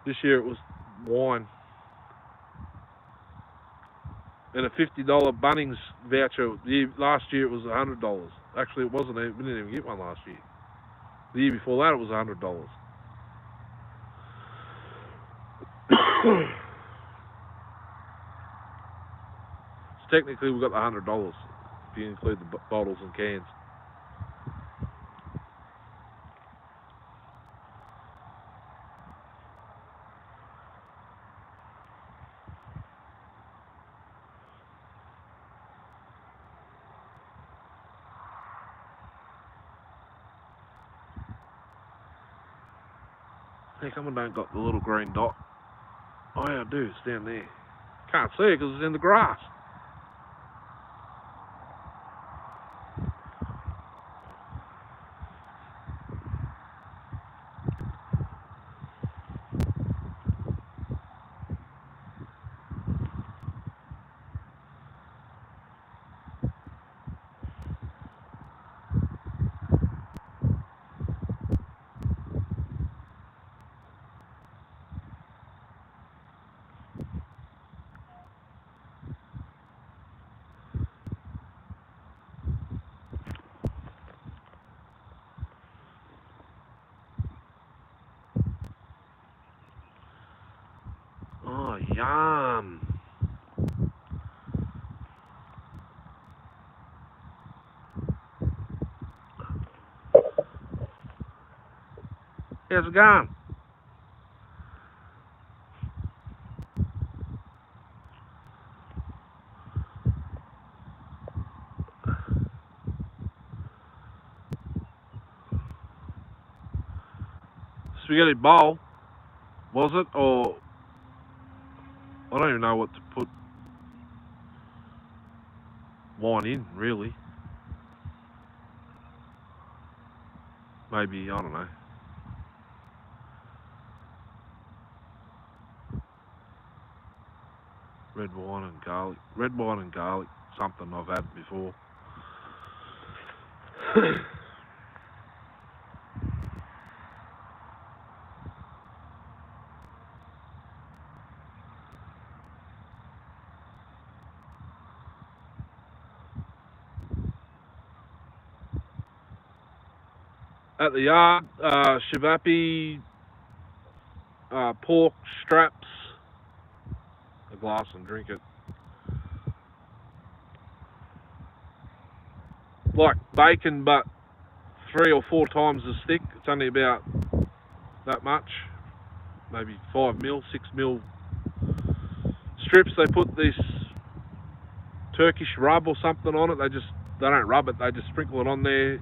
This year it was wine. And a $50 Bunnings voucher. Last year it was $100. Actually, it wasn't. We didn't even get one last year. The year before that it was $100. So technically we got the $100 if you include the bottles and cans. How come I don't got the little green dot? Oh yeah, I do. It's down there. Can't see it because it's in the grass. Oh, yum. How's it going? Spaghetti bowl, was it? Or I don't even know what to put wine in, really. Maybe, I don't know. Red wine and garlic. Red wine and garlic, something I've had before. At the yard, shivapi, pork straps, a glass and drink it. Like bacon, but 3 or 4 times as thick. It's only about that much, maybe 5 mil, 6 mil strips. They put this Turkish rub or something on it. They don't rub it. They just sprinkle it on there.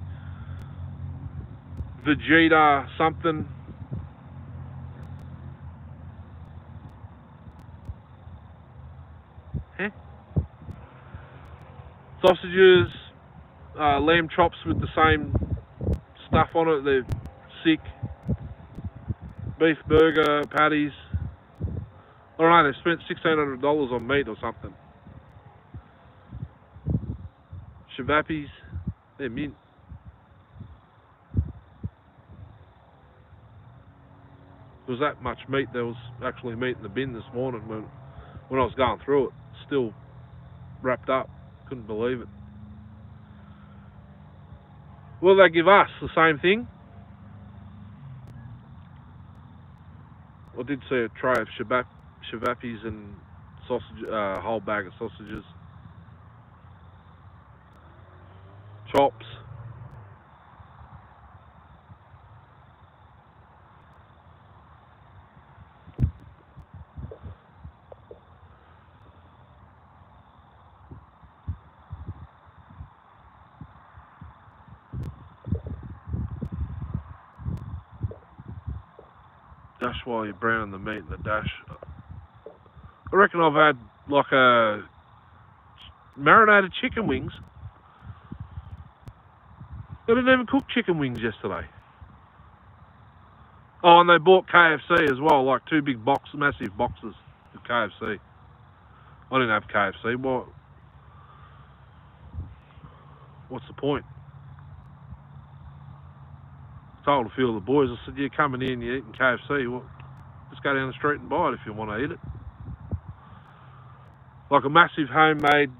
Vegeta something. Sausages, lamb chops with the same stuff on it. They're sick. Beef burger patties. I don't know, they spent $1,600 on meat or something. Shabapis, they're mint. There was that much meat. There was actually meat in the bin this morning when I was going through it. Still wrapped up. Couldn't believe it. Will they give us the same thing? I did see a tray of shabapis and sausage, a whole bag of sausages, chops. Dash while you're browning the meat in the dash. I reckon I've had like a marinated chicken wings. They didn't even cook chicken wings yesterday. Oh, and they bought KFC as well, like 2 big massive boxes of KFC. I didn't have KFC. What's the point? I told a few of the boys, I said, you're coming in, you're eating KFC. Well, just go down the street and buy it if you want to eat it. Like a massive homemade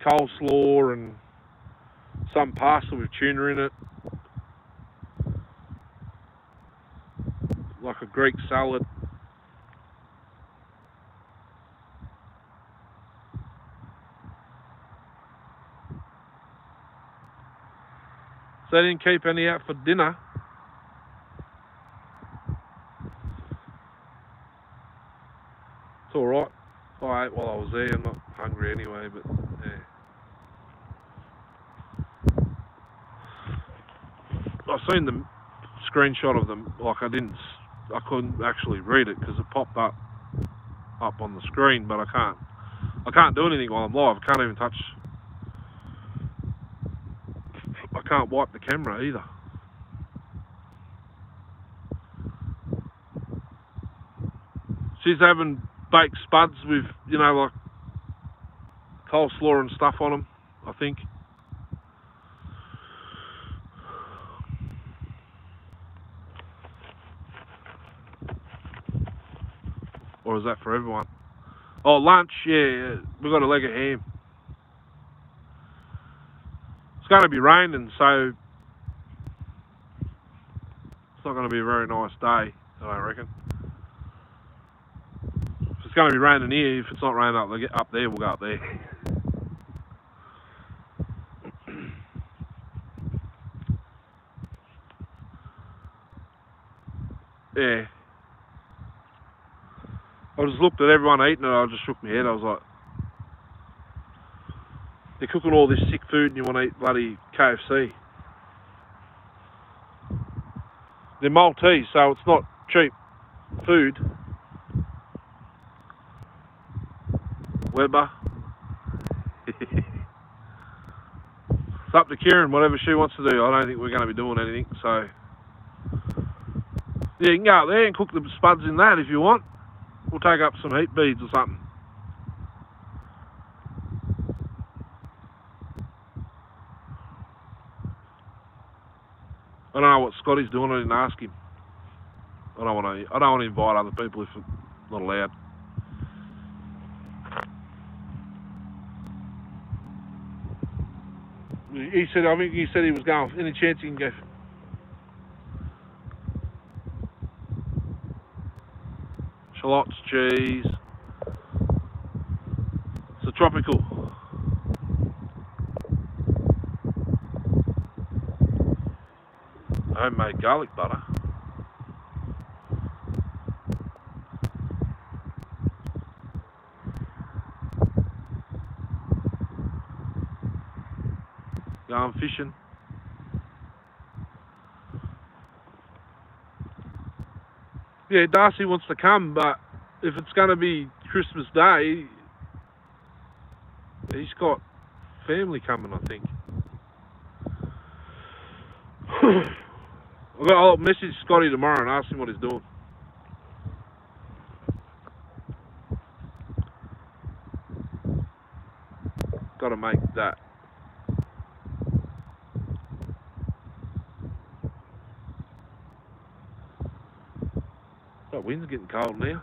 coleslaw and some pasta with tuna in it. Like a Greek salad. So they didn't keep any out for dinner. It's alright. I ate while I was there. I'm not hungry anyway, but yeah. I seen the screenshot of them. Like I couldn't actually read it because it popped up on the screen, but I can't do anything while I'm live. I can't even touch. I can't wipe the camera either. She's having baked spuds with, you know, like coleslaw and stuff on them, I think. Or is that for everyone? Oh, lunch, yeah, we've got a leg of ham. It's going to be raining, so it's not going to be a very nice day, I reckon. If it's going to be raining here, if it's not raining up there, we'll go up there. Yeah. I just looked at everyone eating it, I just shook my head. I was like, they're cooking all this sick food and you want to eat bloody KFC. They're Maltese, so it's not cheap food. Weber. It's up to Kieran, whatever she wants to do. I don't think we're going to be doing anything, so yeah, you can go out there and cook the spuds in that if you want. We'll take up some heat beads or something. I don't know what Scotty's doing. I didn't ask him. I don't want to invite other people if it's not allowed. I think he said he was going. Any chance he can go? Shallots, cheese. It's a tropical. Homemade garlic butter. Going fishing. Yeah, Darcy wants to come, but if it's going to be Christmas Day, he's got family coming, I think. I'll message Scotty tomorrow and ask him what he's doing. Got to make that. That wind's getting cold now.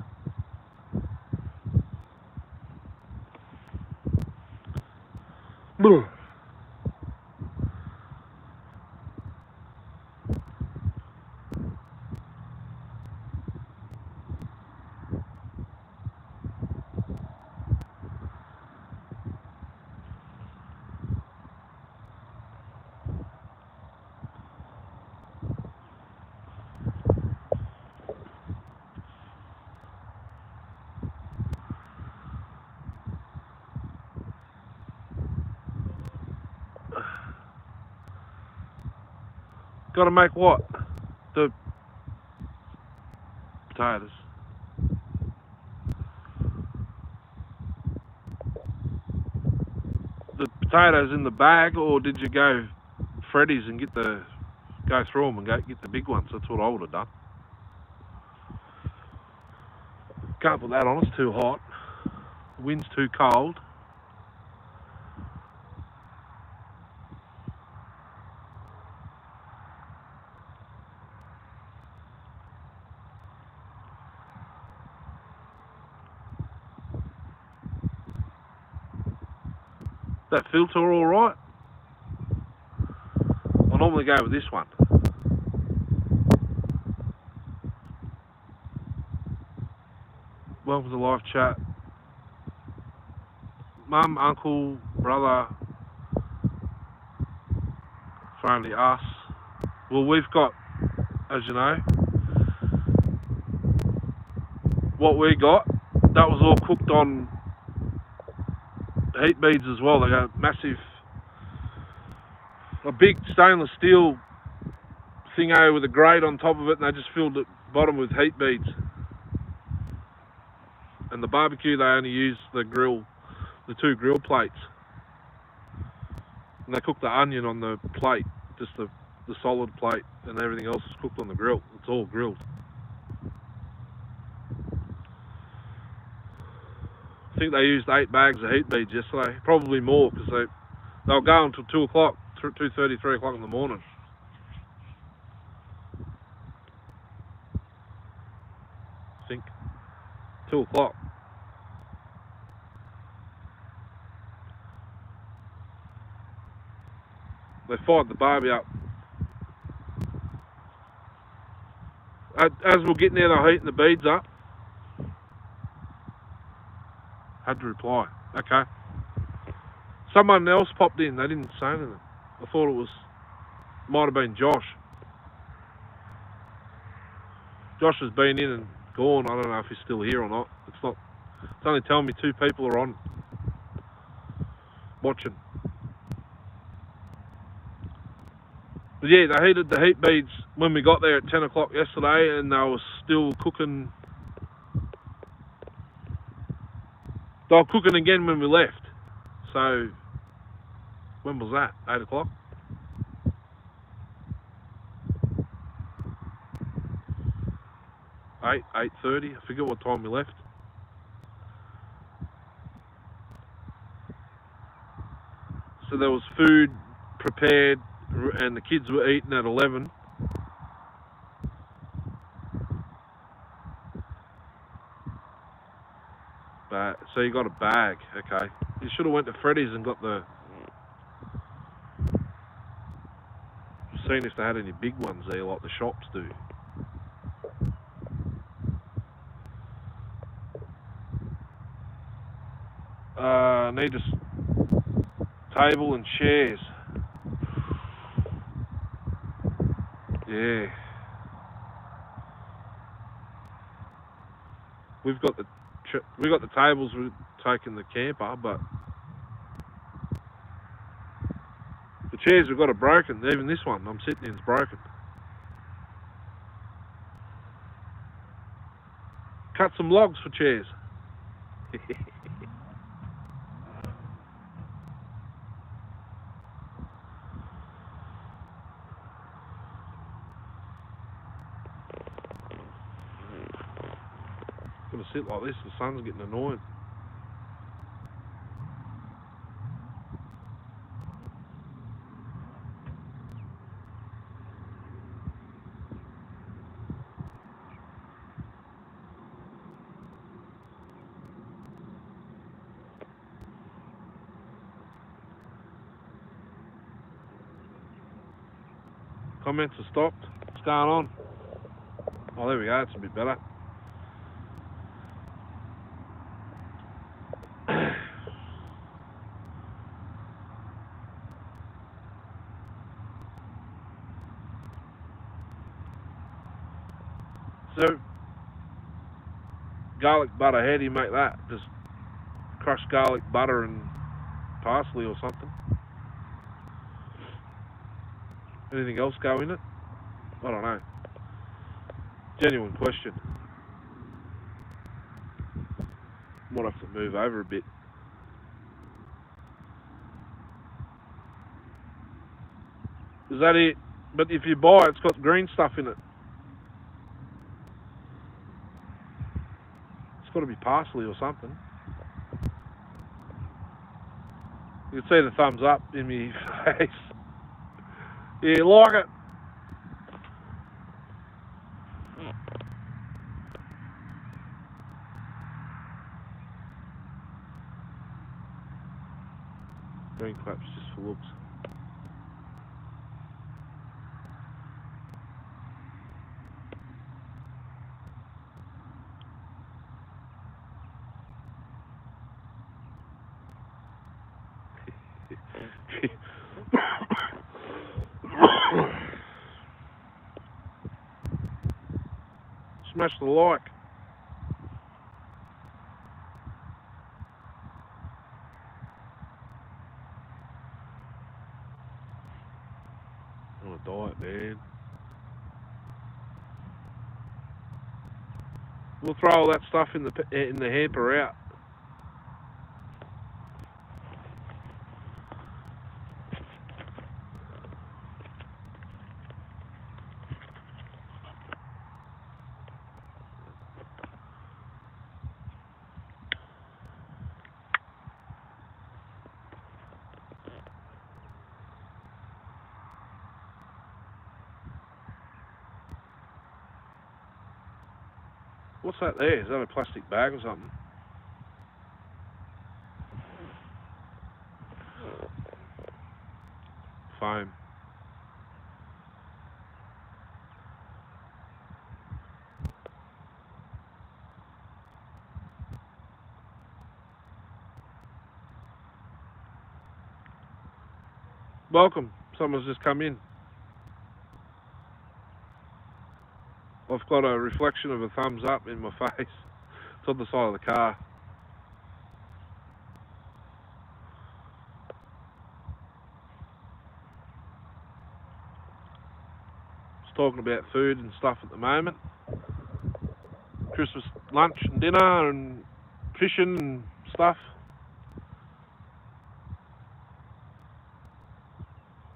Got to make what? The potatoes. The potatoes in the bag, or did you go Freddy's and go through them and get the big ones? That's what I would have done. Can't put that on, it's too hot. The wind's too cold. That filter all right? I normally go with this one. Welcome to the live chat. Mum, uncle, brother, for only us. Well, we've got, as you know, what we got, that was all cooked on heat beads as well. They got a big stainless steel thingo with a grate on top of it, and they just filled the bottom with heat beads. And the barbecue, they only use the two grill plates. And they cook the onion on the plate, just the solid plate, and everything else is cooked on the grill. It's all grilled. I think they used 8 bags of heat beads yesterday, probably more, because they'll go until 2 o'clock, 2:30, 3 o'clock in the morning. I think 2 o'clock. They fired the barbie up. As we're getting there, they're heating the beads up. Had to reply. Okay. Someone else popped in. They didn't say anything. I thought might have been Josh. Josh has been in and gone. I don't know if he's still here or not. It's only telling me 2 people are on watching. But yeah, they heated the heat beads when we got there at 10 o'clock yesterday, and they were still cooking. They were cooking again when we left. So, when was that? 8 o'clock? 8:30, I forget what time we left. So there was food prepared, and the kids were eating at 11. So you got a bag, okay. You should have went to Freddy's and got seen if they had any big ones there like the shops do. Need a table and chairs. Yeah. We've got the tables. We're taking the camper, but the chairs we've got are broken. Even this one I'm sitting in is broken. Cut some logs for chairs. to sit like this. The sun's getting annoying. Comments have stopped. What's going on? Oh, there we go. It's a bit better. So, garlic butter, how do you make that? Just crushed garlic butter and parsley or something? Anything else go in it? I don't know. Genuine question. Might have to move over a bit. Is that it? But if you buy it, it's got green stuff in it. It's got to be parsley or something. You can see the thumbs up in my face. Yeah, like it. Green claps just for looks. Smash the like. On a diet, man. We'll throw all that stuff in the hamper out. What's that there? Is that a plastic bag or something? Foam. Welcome. Someone's just come in. I've got a reflection of a thumbs up in my face. It's on the side of the car. Just talking about food and stuff at the moment. Christmas lunch and dinner and fishing and stuff.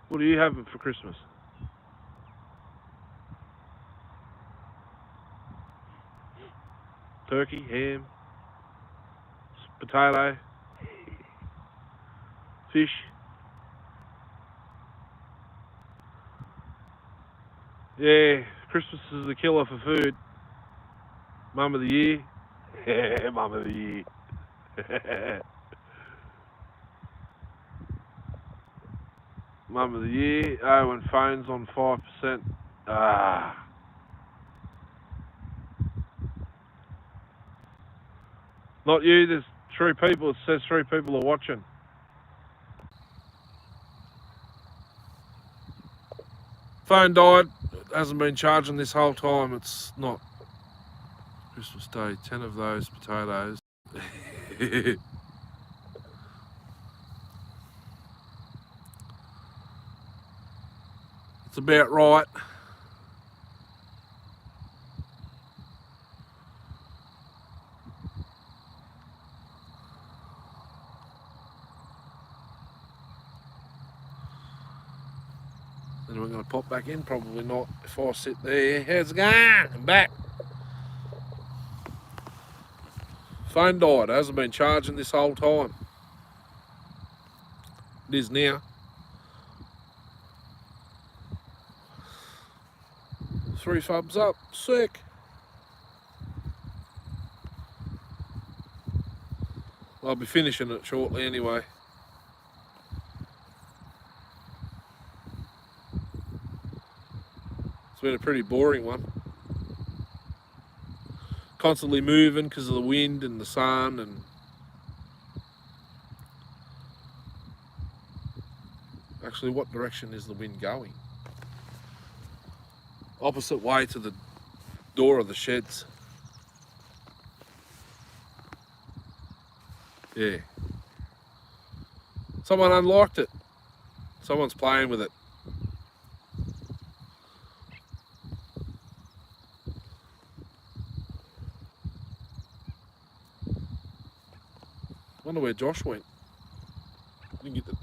What are you having for Christmas? Turkey, ham, potato, fish. Yeah, Christmas is the killer for food. Mum of the year. Yeah, Mum of the year. Mum of the year. Oh, and phone's on 5%. Ah. Not you, there's 3 people. It says 3 people are watching. Phone died. It hasn't been charging this whole time. It's not Christmas Day. 10 of those potatoes. It's about right. Then we're going to pop back in. Probably not if I sit there. How's it going? I'm back. Phone died. It hasn't been charging this whole time. It is now. 3 thumbs up. Sick. I'll be finishing it shortly anyway. It's been a pretty boring one. Constantly moving because of the wind and the sun, and actually, what direction is the wind going? Opposite way to the door of the sheds. Yeah. Someone unlocked it. Someone's playing with it. Wonder where Josh went. Didn't get to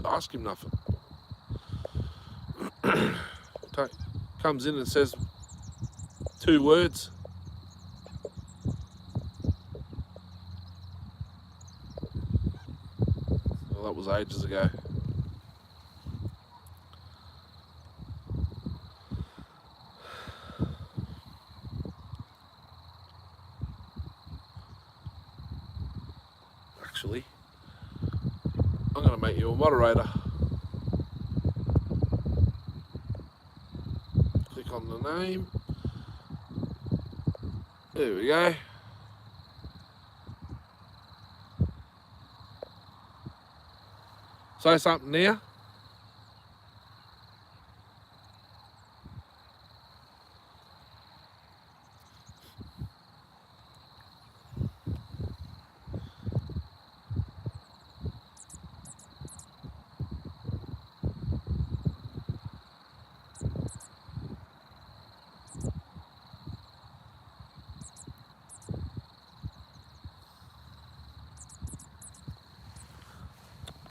ask him nothing. Comes in and says 2 words. Well, that was ages ago. Actually, I'm going to make you a moderator. Click on the name. There we go. Say something now.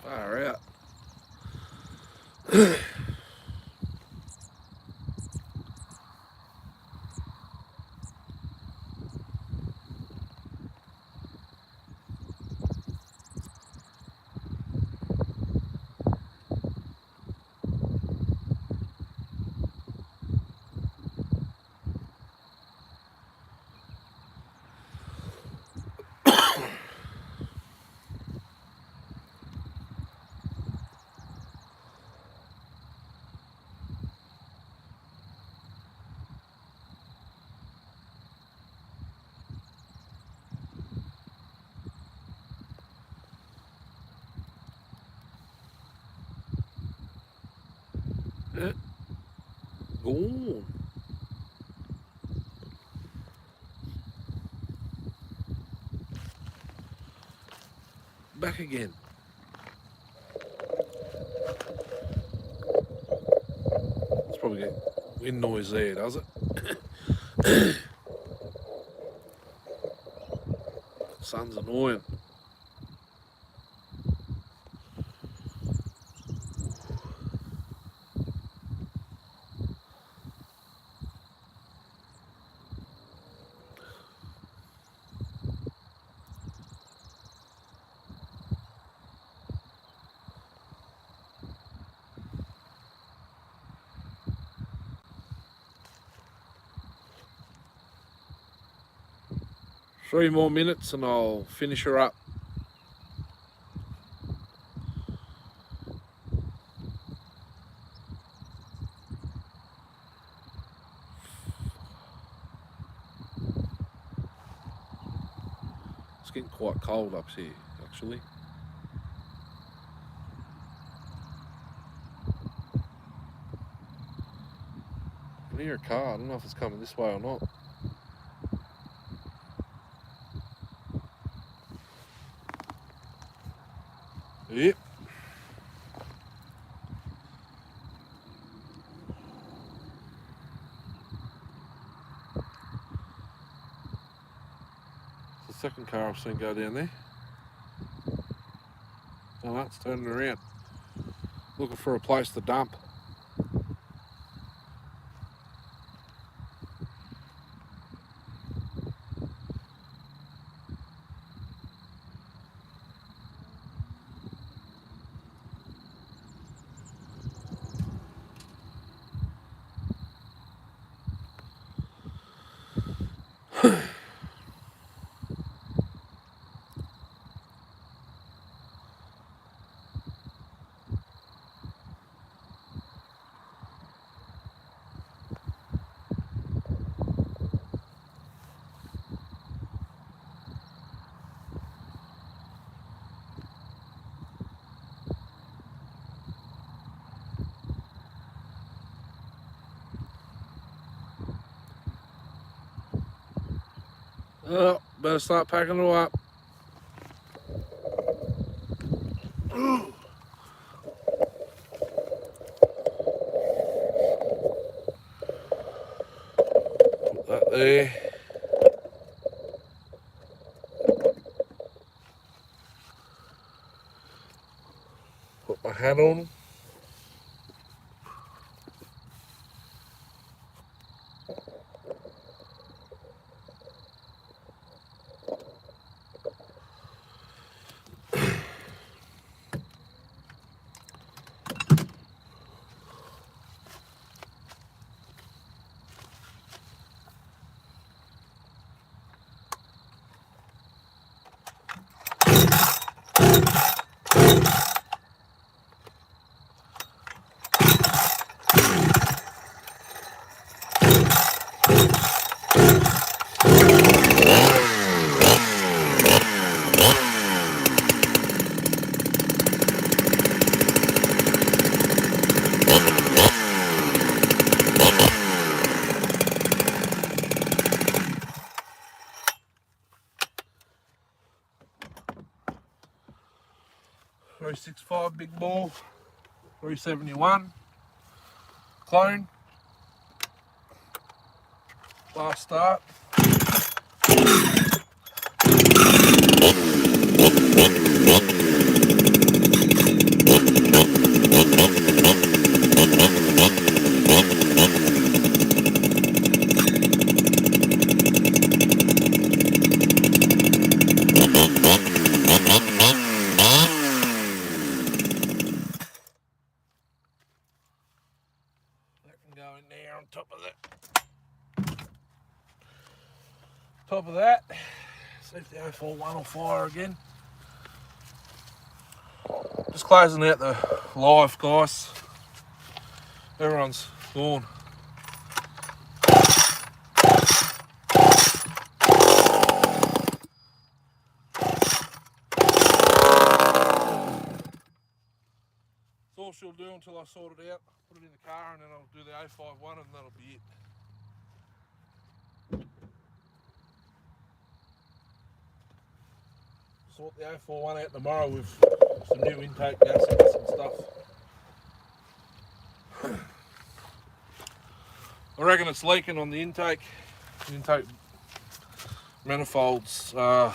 Far out. Gone. Back again. It's probably get wind noise there, does it? Sun's annoying. Three more minutes and I'll finish her up. It's getting quite cold up here, actually. I can hear a car. I don't know if it's coming this way or not. Yep. It's the second car I've seen go down there. Oh, that's turning around. Looking for a place to dump. Oh, better start packing it up. Put that there. Put my hat on. .365 big ball, 371 clone. Last start. Go in there on top of that. See if the 041 will fire again. Just closing out the live, guys. Everyone's gone. That's all she'll do until I sort it out. Put it in the car and then I'll do the 051 and that'll be it. Sort the 041 out tomorrow with some new intake gaskets and stuff. I reckon it's leaking on the intake. The intake manifolds, I'd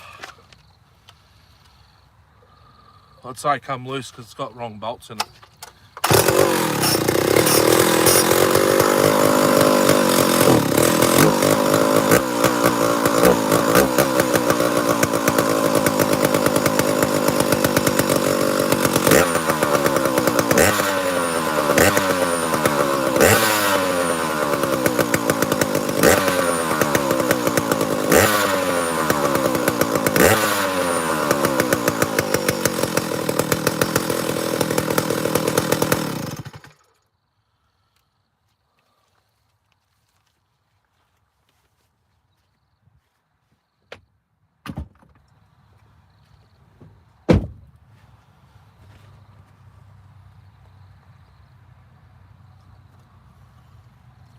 say come loose because it's got wrong bolts in it.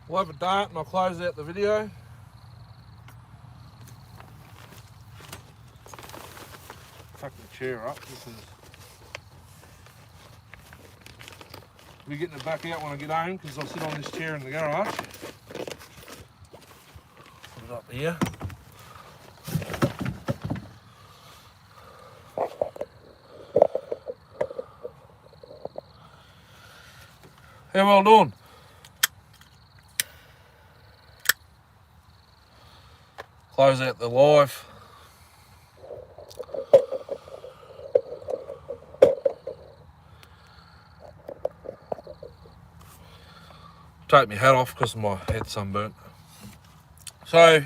We'll have a dart and I'll close out the video. Tuck the chair up because I'll be getting it back out when I get home because I'll sit on this chair in the garage. Put it up here. How well done? Close out the live. Take my hat off because my head's sunburnt. So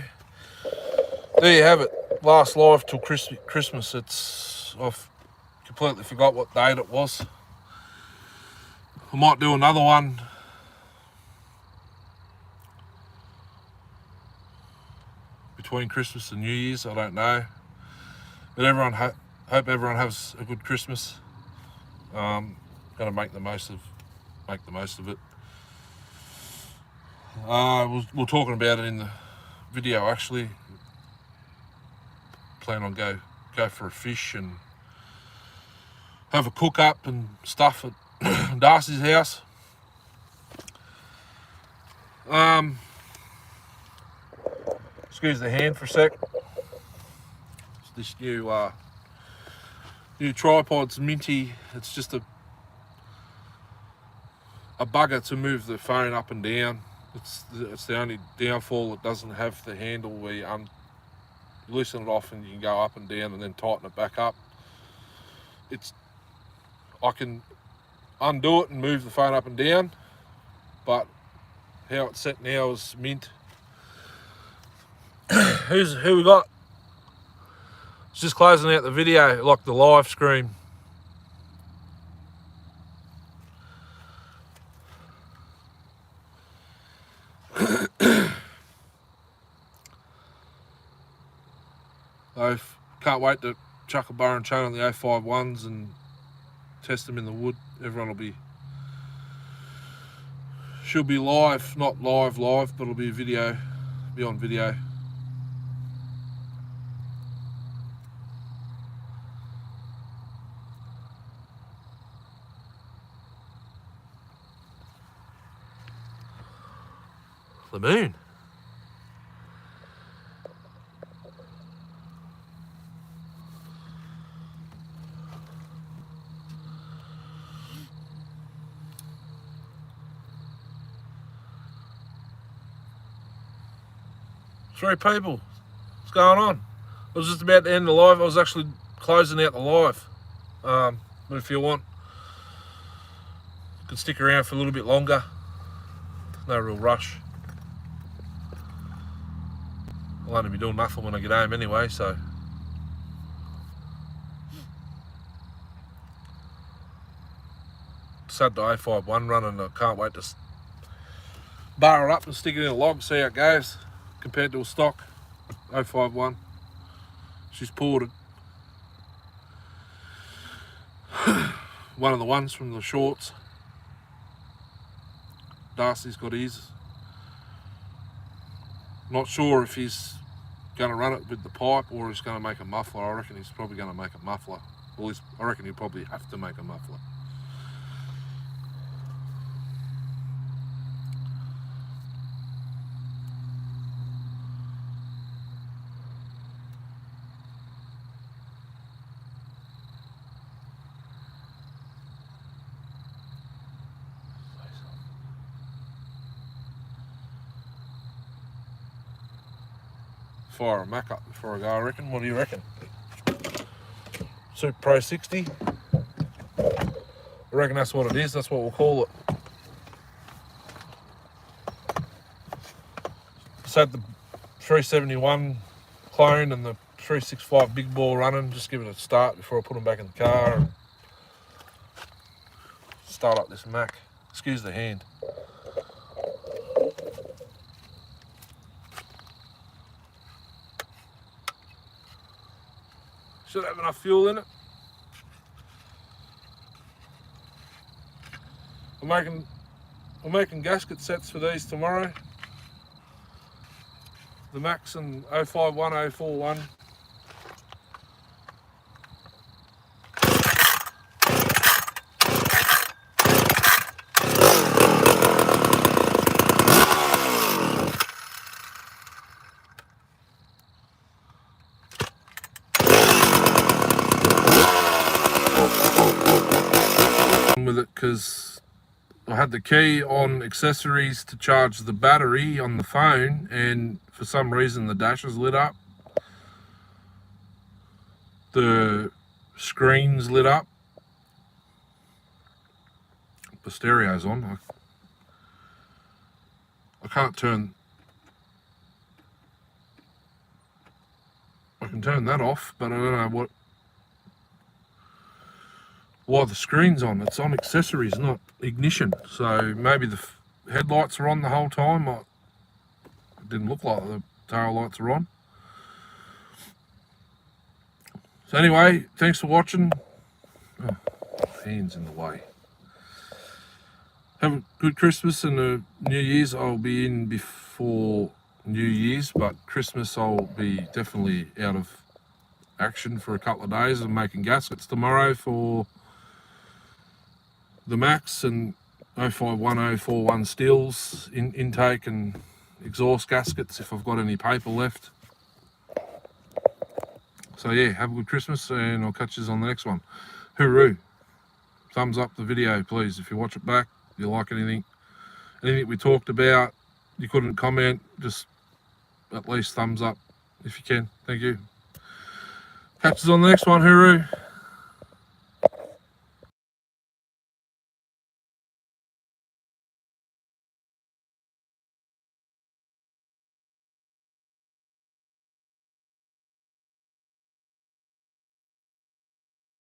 there you have it. Last live till Christmas. I've completely forgot what date it was. I might do another one between Christmas and New Year's, I don't know. But hope everyone has a good Christmas. Gonna make the most of it. We're talking about it in the video actually. plan on go for a fish and have a cook up and stuff at Darcy's house. Excuse the hand for a sec. This new tripod's minty. It's just a bugger to move the phone up and down. It's the only downfall. It doesn't have the handle where you loosen it off and you can go up and down and then tighten it back up. I can undo it and move the phone up and down, but how it's set now is mint. Who we got? It's just closing out the video, like the live stream. I can't wait to chuck a bar and chain on the 051s and test them in the wood. Everyone should be live, not live, but it'll be video, be on video. The moon. Three people. What's going on? I was just about to end the live. I was actually closing out the live. But if you want, you can stick around for a little bit longer. No real rush. I'll only be doing nothing when I get home anyway, so. Just had the 051 running. I can't wait to bar it up and stick it in a log, see how it goes compared to a stock 051. She's poured it. One of the ones from the shorts. Darcy's got his. Not sure if he's going to run it with the pipe or he's going to make a muffler. I reckon he's probably going to make a muffler. Well, I reckon he'll probably have to make a muffler. Fire a Mac up before I go, I reckon. What do you reckon? Super Pro 60. I reckon that's what it is. That's what we'll call it. Just had the 371 clone and the 365 big ball running. Just give it a start before I put them back in the car and start up this Mac. Excuse the hand. Should have enough fuel in it. I'm making gasket sets for these tomorrow. The Max and 051, 041. With it because I had the key on accessories to charge the battery on the phone, and for some reason the dash is lit up, the screen's lit up, the stereo's on. I can't turn, I can turn that off, but I don't know why the screen's on. It's on accessories, not ignition. So maybe the headlights are on the whole time. It didn't look like the tail lights are on. So anyway, thanks for watching. Oh, hands in the way. Have a good Christmas and a New Year's. I'll be in before New Year's, but Christmas I'll be definitely out of action for a couple of days. I'm making gaskets tomorrow for the Max and 051041 steels intake and exhaust gaskets if I've got any paper left. So yeah, have a good Christmas and I'll catch you on the next one. Hooroo. Thumbs up the video, please. If you watch it back, if you like anything we talked about, you couldn't comment, just at least thumbs up if you can. Thank you. Catch us on the next one. Hooroo.